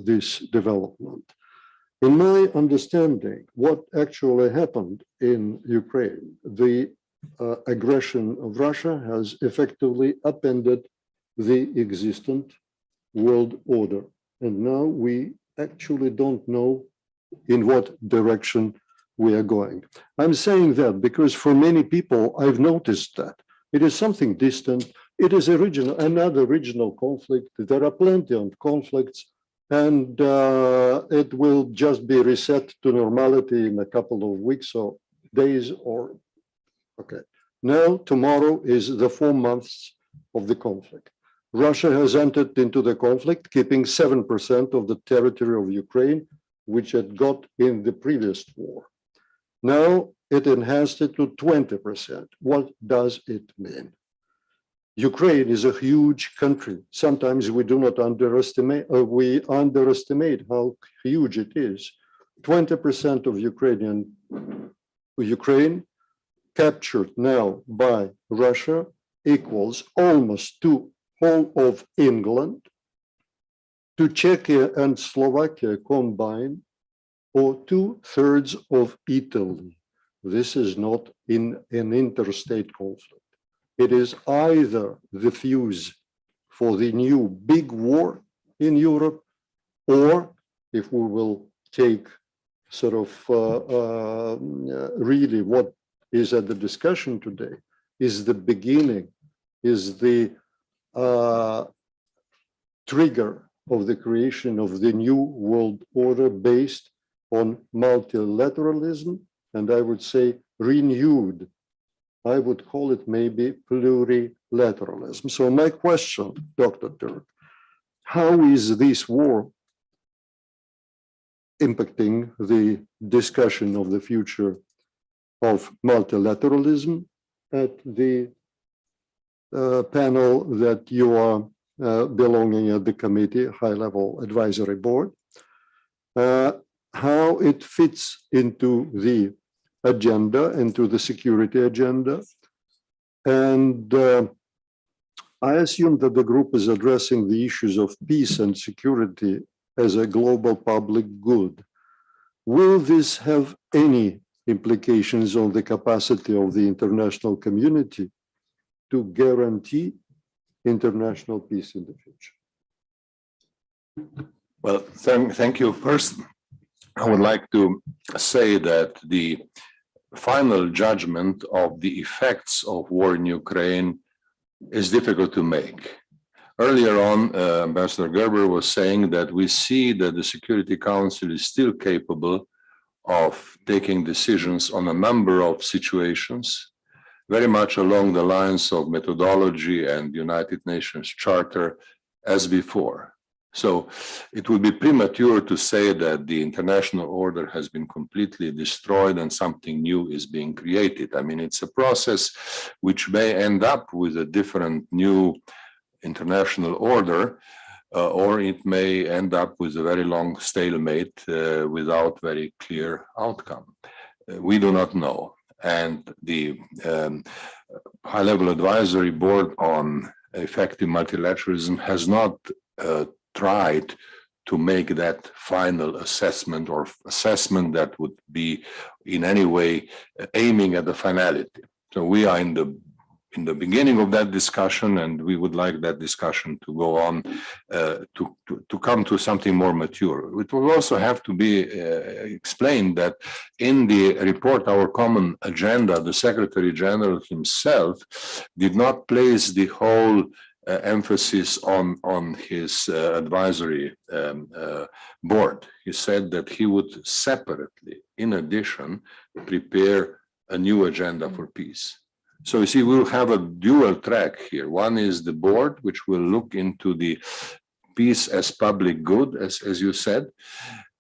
this development. In my understanding, what actually happened in Ukraine, the aggression of Russia has effectively upended the existent world order. And now we actually don't know in what direction we are going. I'm saying that because for many people, I've noticed that it is something distant. It is another regional conflict. There are plenty of conflicts, and it will just be reset to normality in a couple of weeks or days or, okay. Now, tomorrow is the 4 months of the conflict. Russia has entered into the conflict, keeping 7% of the territory of Ukraine, which it got in the previous war. Now it enhanced it to 20%. What does it mean? Ukraine is a huge country. Sometimes we do not underestimate, we underestimate how huge it is. 20% of Ukraine captured now by Russia equals almost to whole of England, to Czechia and Slovakia combined, or 2/3 of Italy. This is not in an interstate conflict. It is either the fuse for the new big war in Europe, or if we will take sort of really what is at the discussion today, is the beginning, is the trigger of the creation of the new world order based on multilateralism, and I would say renewed, I would call it maybe plurilateralism. So my question, Dr. Turk, how is this war impacting the discussion of the future of multilateralism at the panel that you are belonging at the committee, high-level advisory board, how it fits into the agenda, into the security agenda. And I assume that the group is addressing the issues of peace and security as a global public good. Will this have any implications on the capacity of the international community to guarantee international peace in the future? Well, thank you. First, I would like to say that the final judgment of the effects of war in Ukraine is difficult to make. Earlier on, Ambassador Gerber was saying that we see that the Security Council is still capable of taking decisions on a number of situations, very much along the lines of methodology and United Nations Charter as before. So it would be premature to say that the international order has been completely destroyed and something new is being created. I mean, it's a process which may end up with a different new international order, or it may end up with a very long stalemate without very clear outcome. We do not know. And the high-level advisory board on effective multilateralism has not tried to make that final assessment or assessment that would be in any way aiming at the finality. So we are in the beginning of that discussion, and we would like that discussion to go on to come to something more mature. It will also have to be explained that in the report, Our Common Agenda, the Secretary General himself did not place the whole emphasis on his advisory board. He said that he would separately, in addition, prepare a new agenda for peace. So you see, we'll have a dual track here. One is the board, which will look into the peace as public good, as you said.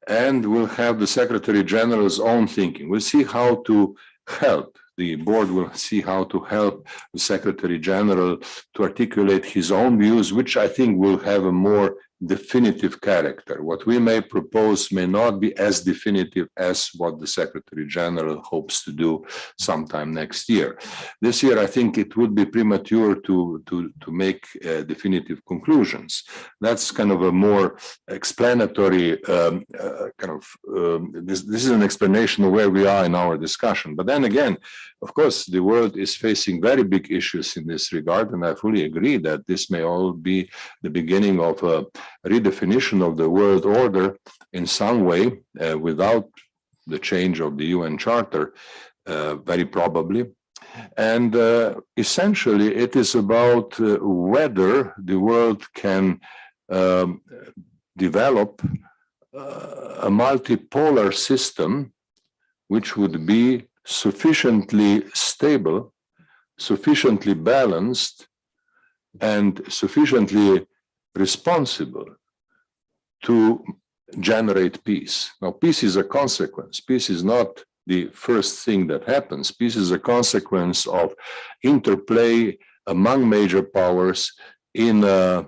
and we'll have the Secretary General's own thinking. We'll see how to help. The board will see how to help the Secretary General to articulate his own views, which I think will have a more definitive character. What we may propose may not be as definitive as what the Secretary General hopes to do sometime next year. This year, I think it would be premature to make definitive conclusions. That's kind of a more explanatory this is an explanation of where we are in our discussion. But then again, of course, the world is facing very big issues in this regard, and I fully agree that this may all be the beginning of a redefinition of the world order in some way, without the change of the UN Charter, very probably. And essentially, it is about whether the world can develop a multipolar system which would be sufficiently stable, sufficiently balanced, and sufficiently responsible to generate peace. Now, peace is a consequence. Peace is not the first thing that happens. Peace is a consequence of interplay among major powers in a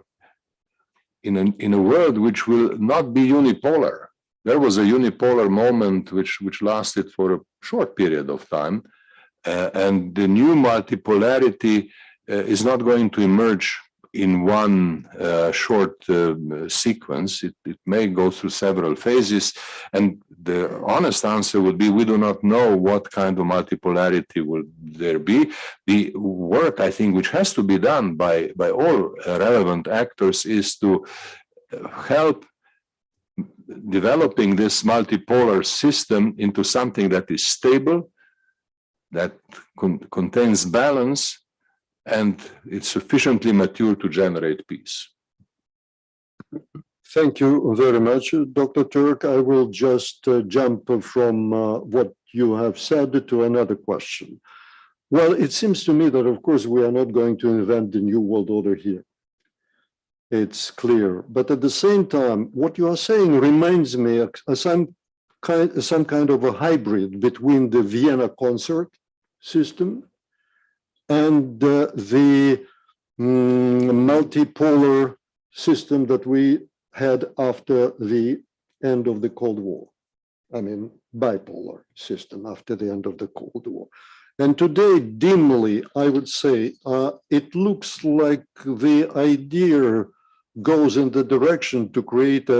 world which will not be unipolar. There was a unipolar moment which lasted for a short period of time, and the new multipolarity is not going to emerge in one short sequence. It may go through several phases, and the honest answer would be we do not know what kind of multipolarity will there be. The work, I think, which has to be done by all relevant actors is to help developing this multipolar system into something that is stable, that contains balance, and it's sufficiently mature to generate peace. Thank you very much, Dr. Turk. I will just jump from what you have said to another question. Well, it seems to me that, of course, we are not going to invent the new world order here. It's clear. But at the same time, what you are saying reminds me of some kind of a hybrid between the Vienna Concert system and the multipolar system that we had after the end of the Cold War. I mean, bipolar system after the end of the Cold War. And today, dimly, I would say, it looks like the idea goes in the direction to create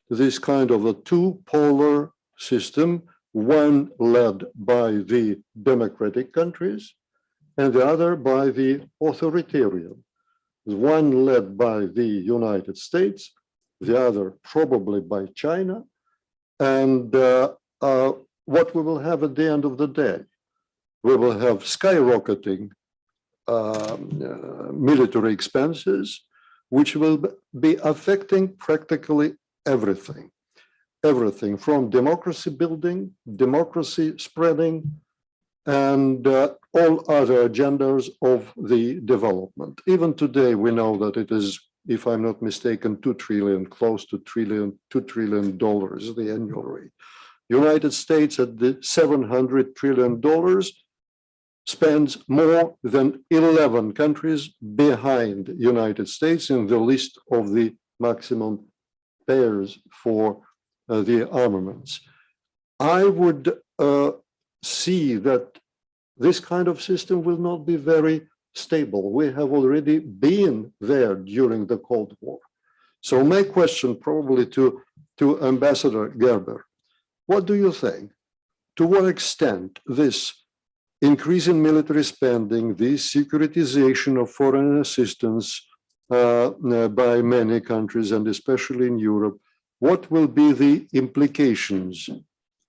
this kind of a two-polar system, one led by the democratic countries and the other by the authoritarian. One led by the United States, the other probably by China. And what we will have at the end of the day, we will have skyrocketing military expenses, which will be affecting practically everything. Everything from democracy building, democracy spreading, and all other agendas of the development. Even today, we know that it is, if I'm not mistaken, 2 trillion, close to $2 trillion, the annual rate. United States at the $700 trillion spends more than 11 countries behind United States in the list of the maximum payers for the armaments. I would see that this kind of system will not be very stable. We have already been there during the Cold War. So my question probably to Ambassador Gerber, what do you think? To what extent this increase in military spending, the securitization of foreign assistance by many countries, and especially in Europe, what will be the implications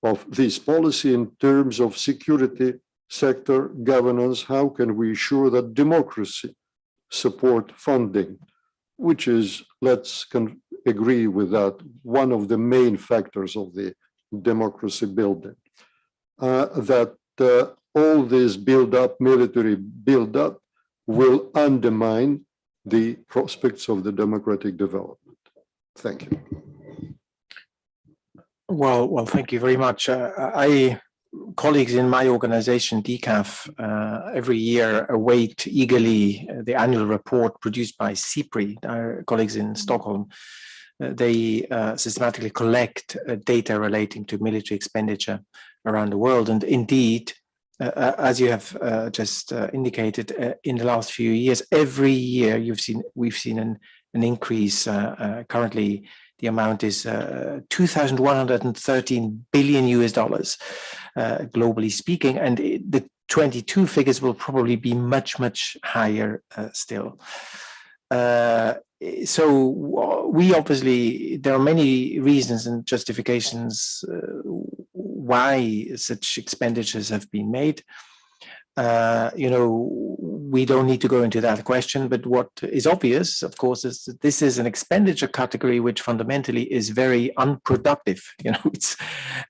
of this policy in terms of security sector governance? How can we ensure that democracy support funding, which is, let's agree with that, one of the main factors of the democracy building, that all this build-up, military build-up, will undermine the prospects of the democratic development. Thank you. Well, thank you very much. Colleagues in my organization, DCAF, every year await eagerly the annual report produced by CIPRI, our colleagues in Stockholm. They systematically collect data relating to military expenditure around the world. And indeed, as you have just indicated, in the last few years, every year we've seen an increase. Currently, the amount is $2,113 billion US dollars, globally speaking, and the 22 figures will probably be much higher still. So we obviously, there are many reasons and justifications why such expenditures have been made. We don't need to go into that question, but what is obvious, of course, is that this is an expenditure category which fundamentally is very unproductive.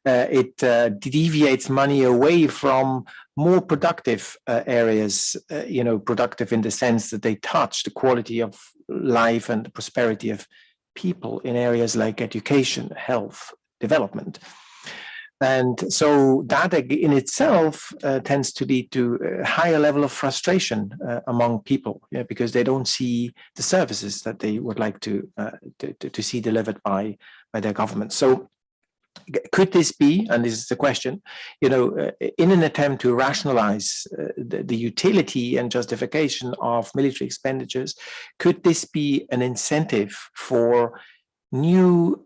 It deviates money away from more productive areas, productive in the sense that they touch the quality of life and the prosperity of people in areas like education, health, development. And so that in itself tends to lead to a higher level of frustration among people, because they don't see the services that they would like to see delivered by their government. So could this be, and this is the question, in an attempt to rationalize the utility and justification of military expenditures, could this be an incentive for new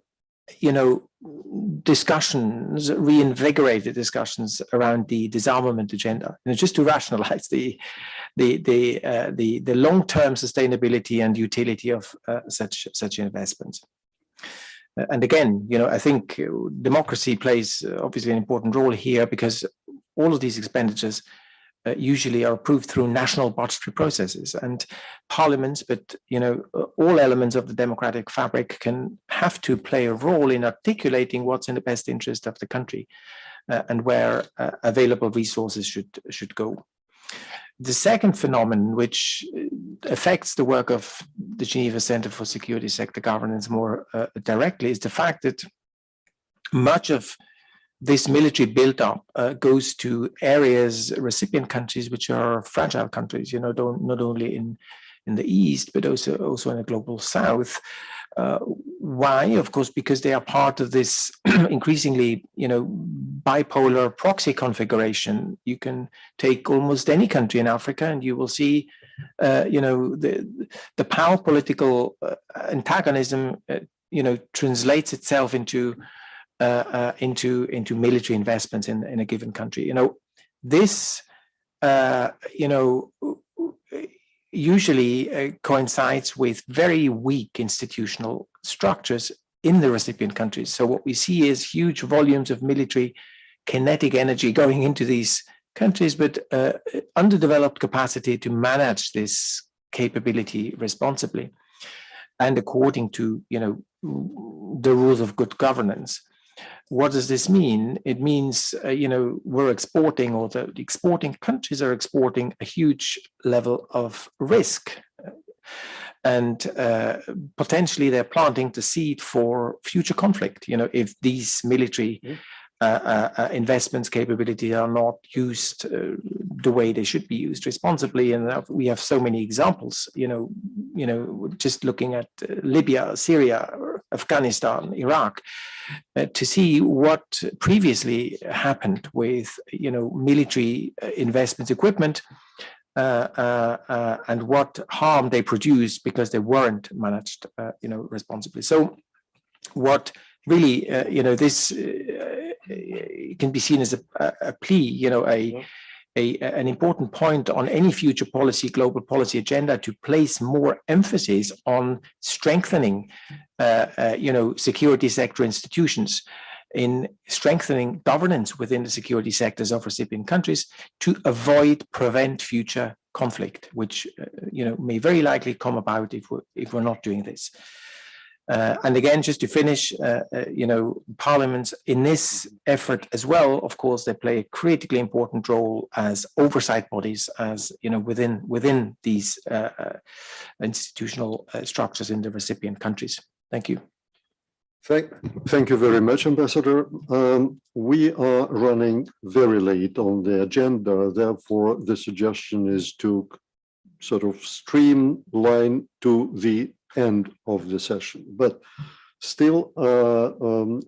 discussions, reinvigorated discussions around the disarmament agenda, just to rationalize the long-term sustainability and utility of such investments. And again, I think democracy plays obviously an important role here, because all of these expenditures usually are approved through national budgetary processes, and parliaments, but all elements of the democratic fabric have to play a role in articulating what's in the best interest of the country and where available resources should go. The second phenomenon, which affects the work of the Geneva Center for Security Sector Governance more directly, is the fact that much of this military buildup goes to areas, recipient countries, which are fragile countries, not only in the East, but also in the global South. Why? Of course, because they are part of this increasingly, bipolar proxy configuration. You can take almost any country in Africa, and you will see, the power political antagonism, translates itself into military investments in a given country. This usually coincides with very weak institutional structures in the recipient countries. So what we see is huge volumes of military kinetic energy going into these countries, but underdeveloped capacity to manage this capability responsibly and according to the rules of good governance. What does this mean? It means, we're exporting, or the exporting countries are exporting a huge level of risk. And potentially they're planting the seed for future conflict. If these military investments capability are not used the way they should be used responsibly. And we have so many examples, just looking at Libya, Syria, Afghanistan, Iraq, to see what previously happened with, military investments, equipment, and what harm they produced because they weren't managed, responsibly. So what really, this can be seen as a plea, an important point on any future policy, global policy agenda, to place more emphasis on strengthening, security sector institutions, in strengthening governance within the security sectors of recipient countries to prevent future conflict, which may very likely come about if we're not doing this. And again, just to finish, parliaments in this effort as well, of course, they play a critically important role as oversight bodies, as within these institutional structures in the recipient countries. Thank you. Thank you very much, Ambassador. We are running very late on the agenda. Therefore, the suggestion is to sort of streamline to the end of the session. But still,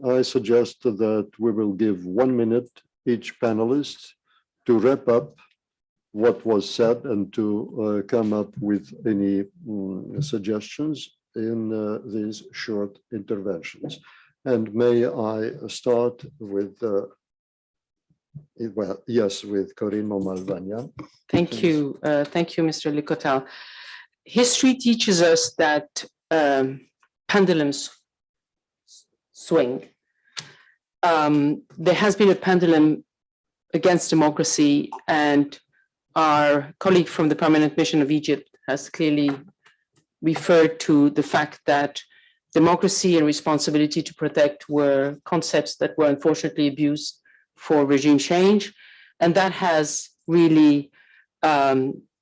I suggest that we will give 1 minute each panelist to wrap up what was said and to come up with any suggestions in these short interventions. And may I start with, with Corinne Momalvania. Thank you, Mr. Likotal. History teaches us that pendulums swing. There has been a pendulum against democracy, and our colleague from the Permanent Mission of Egypt has clearly referred to the fact that democracy and responsibility to protect were concepts that were unfortunately abused for regime change. And that has really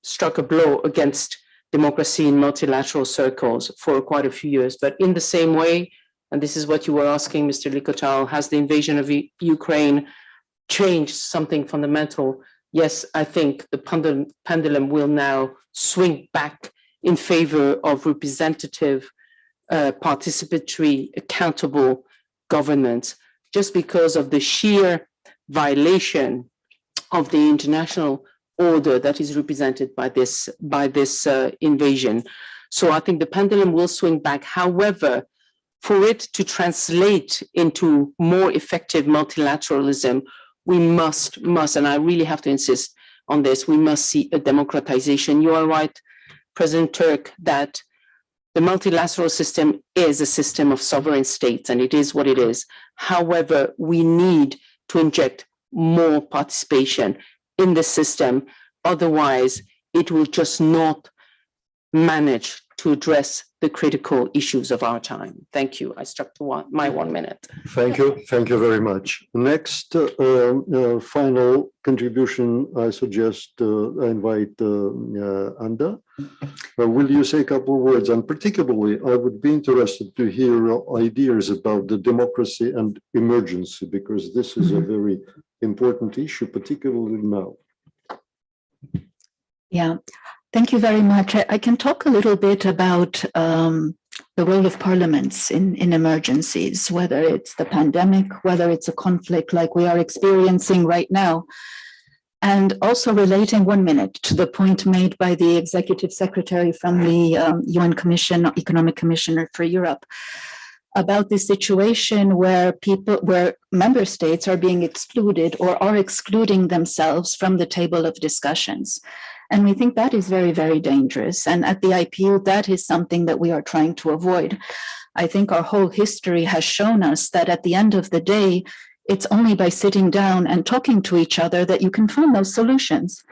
struck a blow against democracy in multilateral circles for quite a few years. But in the same way, and this is what you were asking, Mr. Likotal, has the invasion of Ukraine changed something fundamental? Yes, I think the pendulum will now swing back in favor of representative, participatory, accountable governance, just because of the sheer violation of the international order that is represented by this invasion. So I think the pendulum will swing back. However, for it to translate into more effective multilateralism, we must, and I really have to insist on this, we must see a democratization. You are right, President Turk, that the multilateral system is a system of sovereign states, and it is what it is. However, we need to inject more participation in the system. Otherwise, it will just not manage to address the critical issues of our time. Thank you. I stuck to my 1 minute. Thank you. Thank you very much. Next, final contribution, I suggest I invite Anda. Will you say a couple of words? And particularly, I would be interested to hear ideas about the democracy and emergency, because this is a very important issue, particularly now. Yeah. Thank you very much. I can talk a little bit about the role of parliaments in emergencies, whether it's the pandemic, whether it's a conflict like we are experiencing right now, and also relating 1 minute to the point made by the Executive Secretary from the UN Commission, Economic Commissioner for Europe, about the situation where member states are being excluded or are excluding themselves from the table of discussions. And we think that is very, very dangerous. And at the IPU, that is something that we are trying to avoid. I think our whole history has shown us that at the end of the day, it's only by sitting down and talking to each other that you can find those solutions.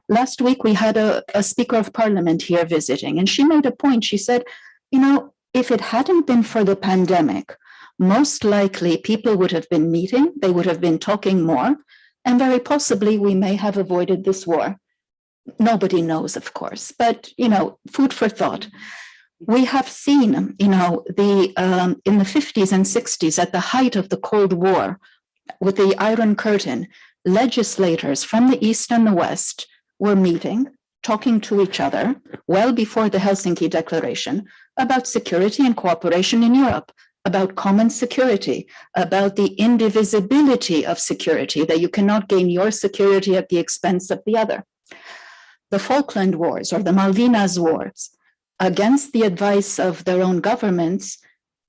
Last week, we had a Speaker of Parliament here visiting, and she made a point. She said, you know, if it hadn't been for the pandemic, most likely people would have been meeting, they would have been talking more, and very possibly we may have avoided this war. Nobody knows, of course, but, you know, food for thought. We have seen, you know, in the 50s and 60s, at the height of the Cold War, with the Iron Curtain, legislators from the East and the West were meeting, talking to each other, well before the Helsinki Declaration, about security and cooperation in Europe, about common security, about the indivisibility of security, that you cannot gain your security at the expense of the other. The Falkland Wars or the Malvinas Wars, against the advice of their own governments,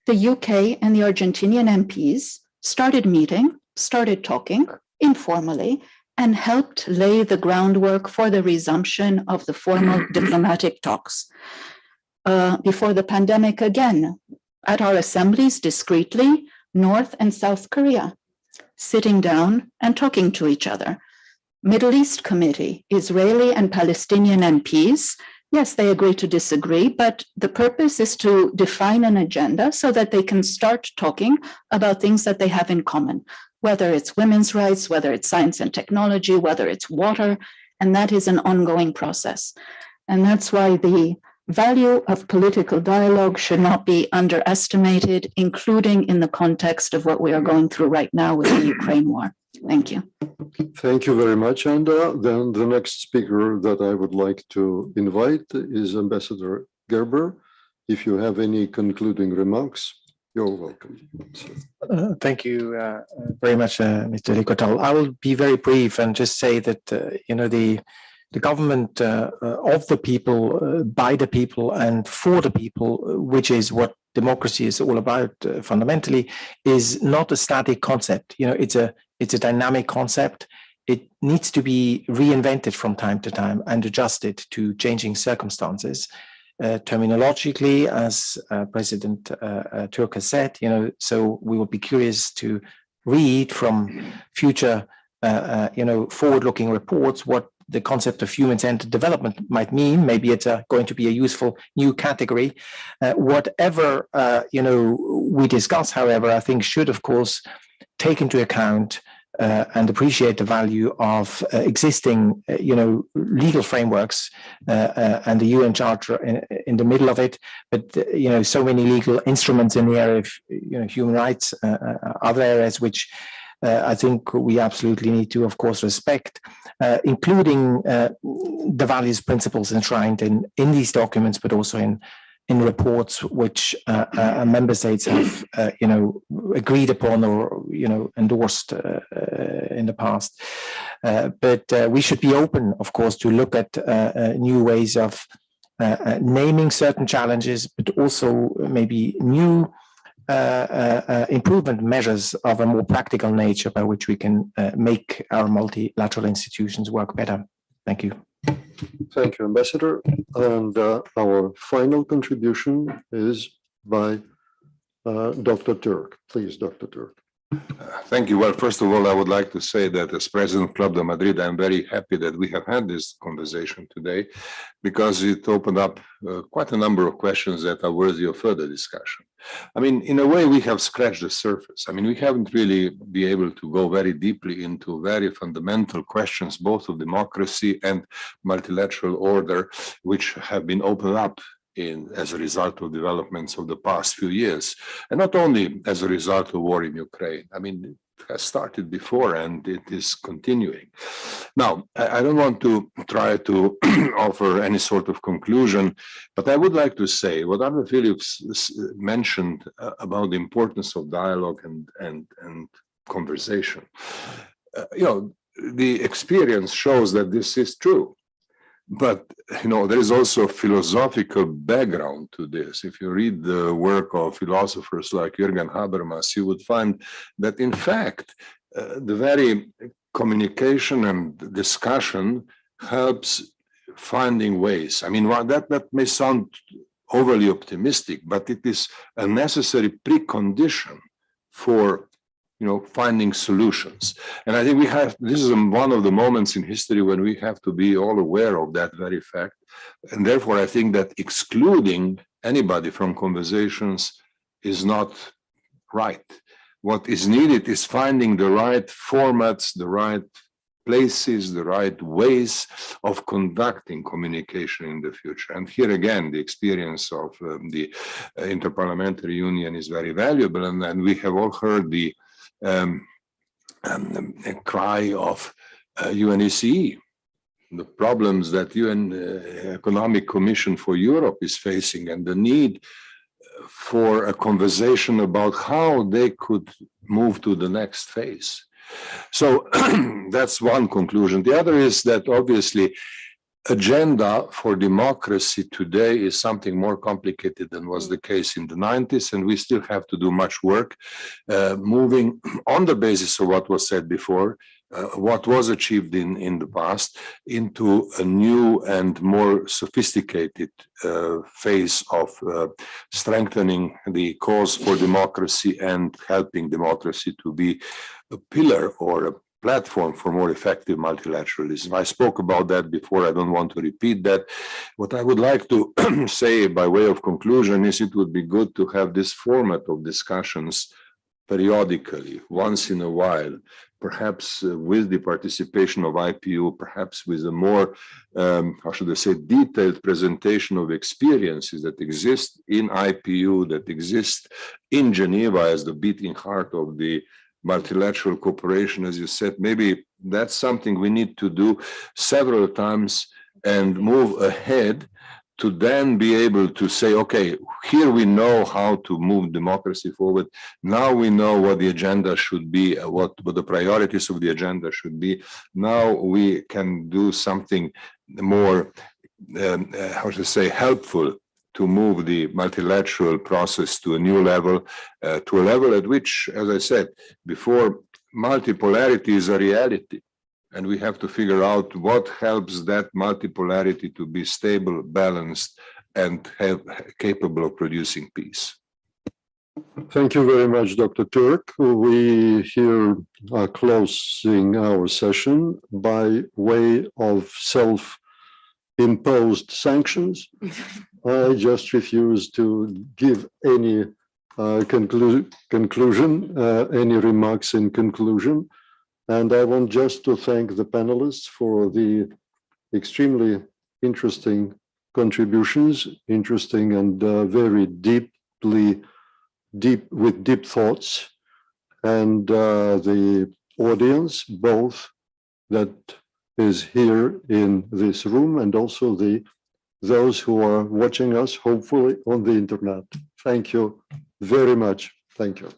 the UK and the Argentinian MPs started meeting, started talking informally, and helped lay the groundwork for the resumption of the formal diplomatic talks. Before the pandemic, again, at our assemblies discreetly, North and South Korea, sitting down and talking to each other. Middle East Committee, Israeli and Palestinian MPs, yes, they agree to disagree, but the purpose is to define an agenda so that they can start talking about things that they have in common, whether it's women's rights, whether it's science and technology, whether it's water, and that is an ongoing process. And that's why the value of political dialogue should not be underestimated, including in the context of what we are going through right now with the Ukraine war. Thank you. Thank you very much. And then the next speaker that I would like to invite is Ambassador Gerber. If you have any concluding remarks, you're welcome. Thank you very much, Mr. Likotal. I will be very brief and just say that, the government of the people, by the people and for the people, which is what democracy is all about fundamentally, is not a static concept. It's a dynamic concept. It needs to be reinvented from time to time and adjusted to changing circumstances. Terminologically, as President Turk has said, so we will be curious to read from future, forward-looking reports what the concept of human-centered development might mean. Maybe it's going to be a useful new category. Whatever we discuss, however, I think should, of course, take into account and appreciate the value of existing, legal frameworks and the UN Charter in the middle of it. But so many legal instruments in the area of human rights, other areas which I think we absolutely need to, of course, respect, including the values, principles enshrined in these documents, but also in reports which member states have, agreed upon or, endorsed in the past. But we should be open, of course, to look at new ways of naming certain challenges, but also maybe new improvement measures of a more practical nature by which we can make our multilateral institutions work better. Thank you. Thank you, Ambassador. And our final contribution is by Dr. Turk. Please, Dr. Turk. Thank you. Well, first of all, I would like to say that as President of Club de Madrid, I'm very happy that we have had this conversation today, because it opened up quite a number of questions that are worthy of further discussion. I mean, in a way, we have scratched the surface. I mean, we haven't really been able to go very deeply into very fundamental questions, both of democracy and multilateral order, which have been opened up as a result of developments of the past few years, and not only as a result of war in Ukraine. I mean, it has started before and it is continuing. Now, I don't want to try to offer any sort of conclusion, but I would like to say what Arne Phillips mentioned about the importance of dialogue and conversation. The experience shows that this is true. But, there is also a philosophical background to this. If you read the work of philosophers like Jürgen Habermas, you would find that, in fact, the very communication and discussion helps finding ways. I mean, that may sound overly optimistic, but it is a necessary precondition for finding solutions. And I think this is one of the moments in history when we have to be all aware of that very fact. And therefore, I think that excluding anybody from conversations is not right. What is needed is finding the right formats, the right places, the right ways of conducting communication in the future. And here again, the experience of the Inter-Parliamentary Union is very valuable. And we have all heard the cry of UNECE, the problems that UN Economic Commission for Europe is facing, and the need for a conversation about how they could move to the next phase. So that's one conclusion. The other is that obviously agenda for democracy today is something more complicated than was the case in the 90s, and we still have to do much work moving on the basis of what was said before, what was achieved in the past, into a new and more sophisticated phase of strengthening the cause for democracy and helping democracy to be a pillar or a platform for more effective multilateralism. I spoke about that before. I don't want to repeat that. What I would like to say by way of conclusion is it would be good to have this format of discussions periodically, once in a while, perhaps with the participation of IPU, perhaps with a more, how should I say, detailed presentation of experiences that exist in IPU, that exist in Geneva as the beating heart of the multilateral cooperation, as you said, maybe that's something we need to do several times and move ahead to then be able to say, okay, here we know how to move democracy forward. Now we know what the agenda should be, what the priorities of the agenda should be. Now we can do something more, how to say, helpful to move the multilateral process to a new level, to a level at which, as I said before, multipolarity is a reality. And we have to figure out what helps that multipolarity to be stable, balanced, and capable of producing peace. Thank you very much, Dr. Turk. We here are closing our session by way of self-imposed sanctions. I just refuse to give any conclusion, any remarks in conclusion. And I want just to thank the panelists for the extremely interesting contributions, interesting and very deep thoughts, and the audience, both that is here in this room and also those who are watching us, hopefully on the internet. Thank you very much. Thank you.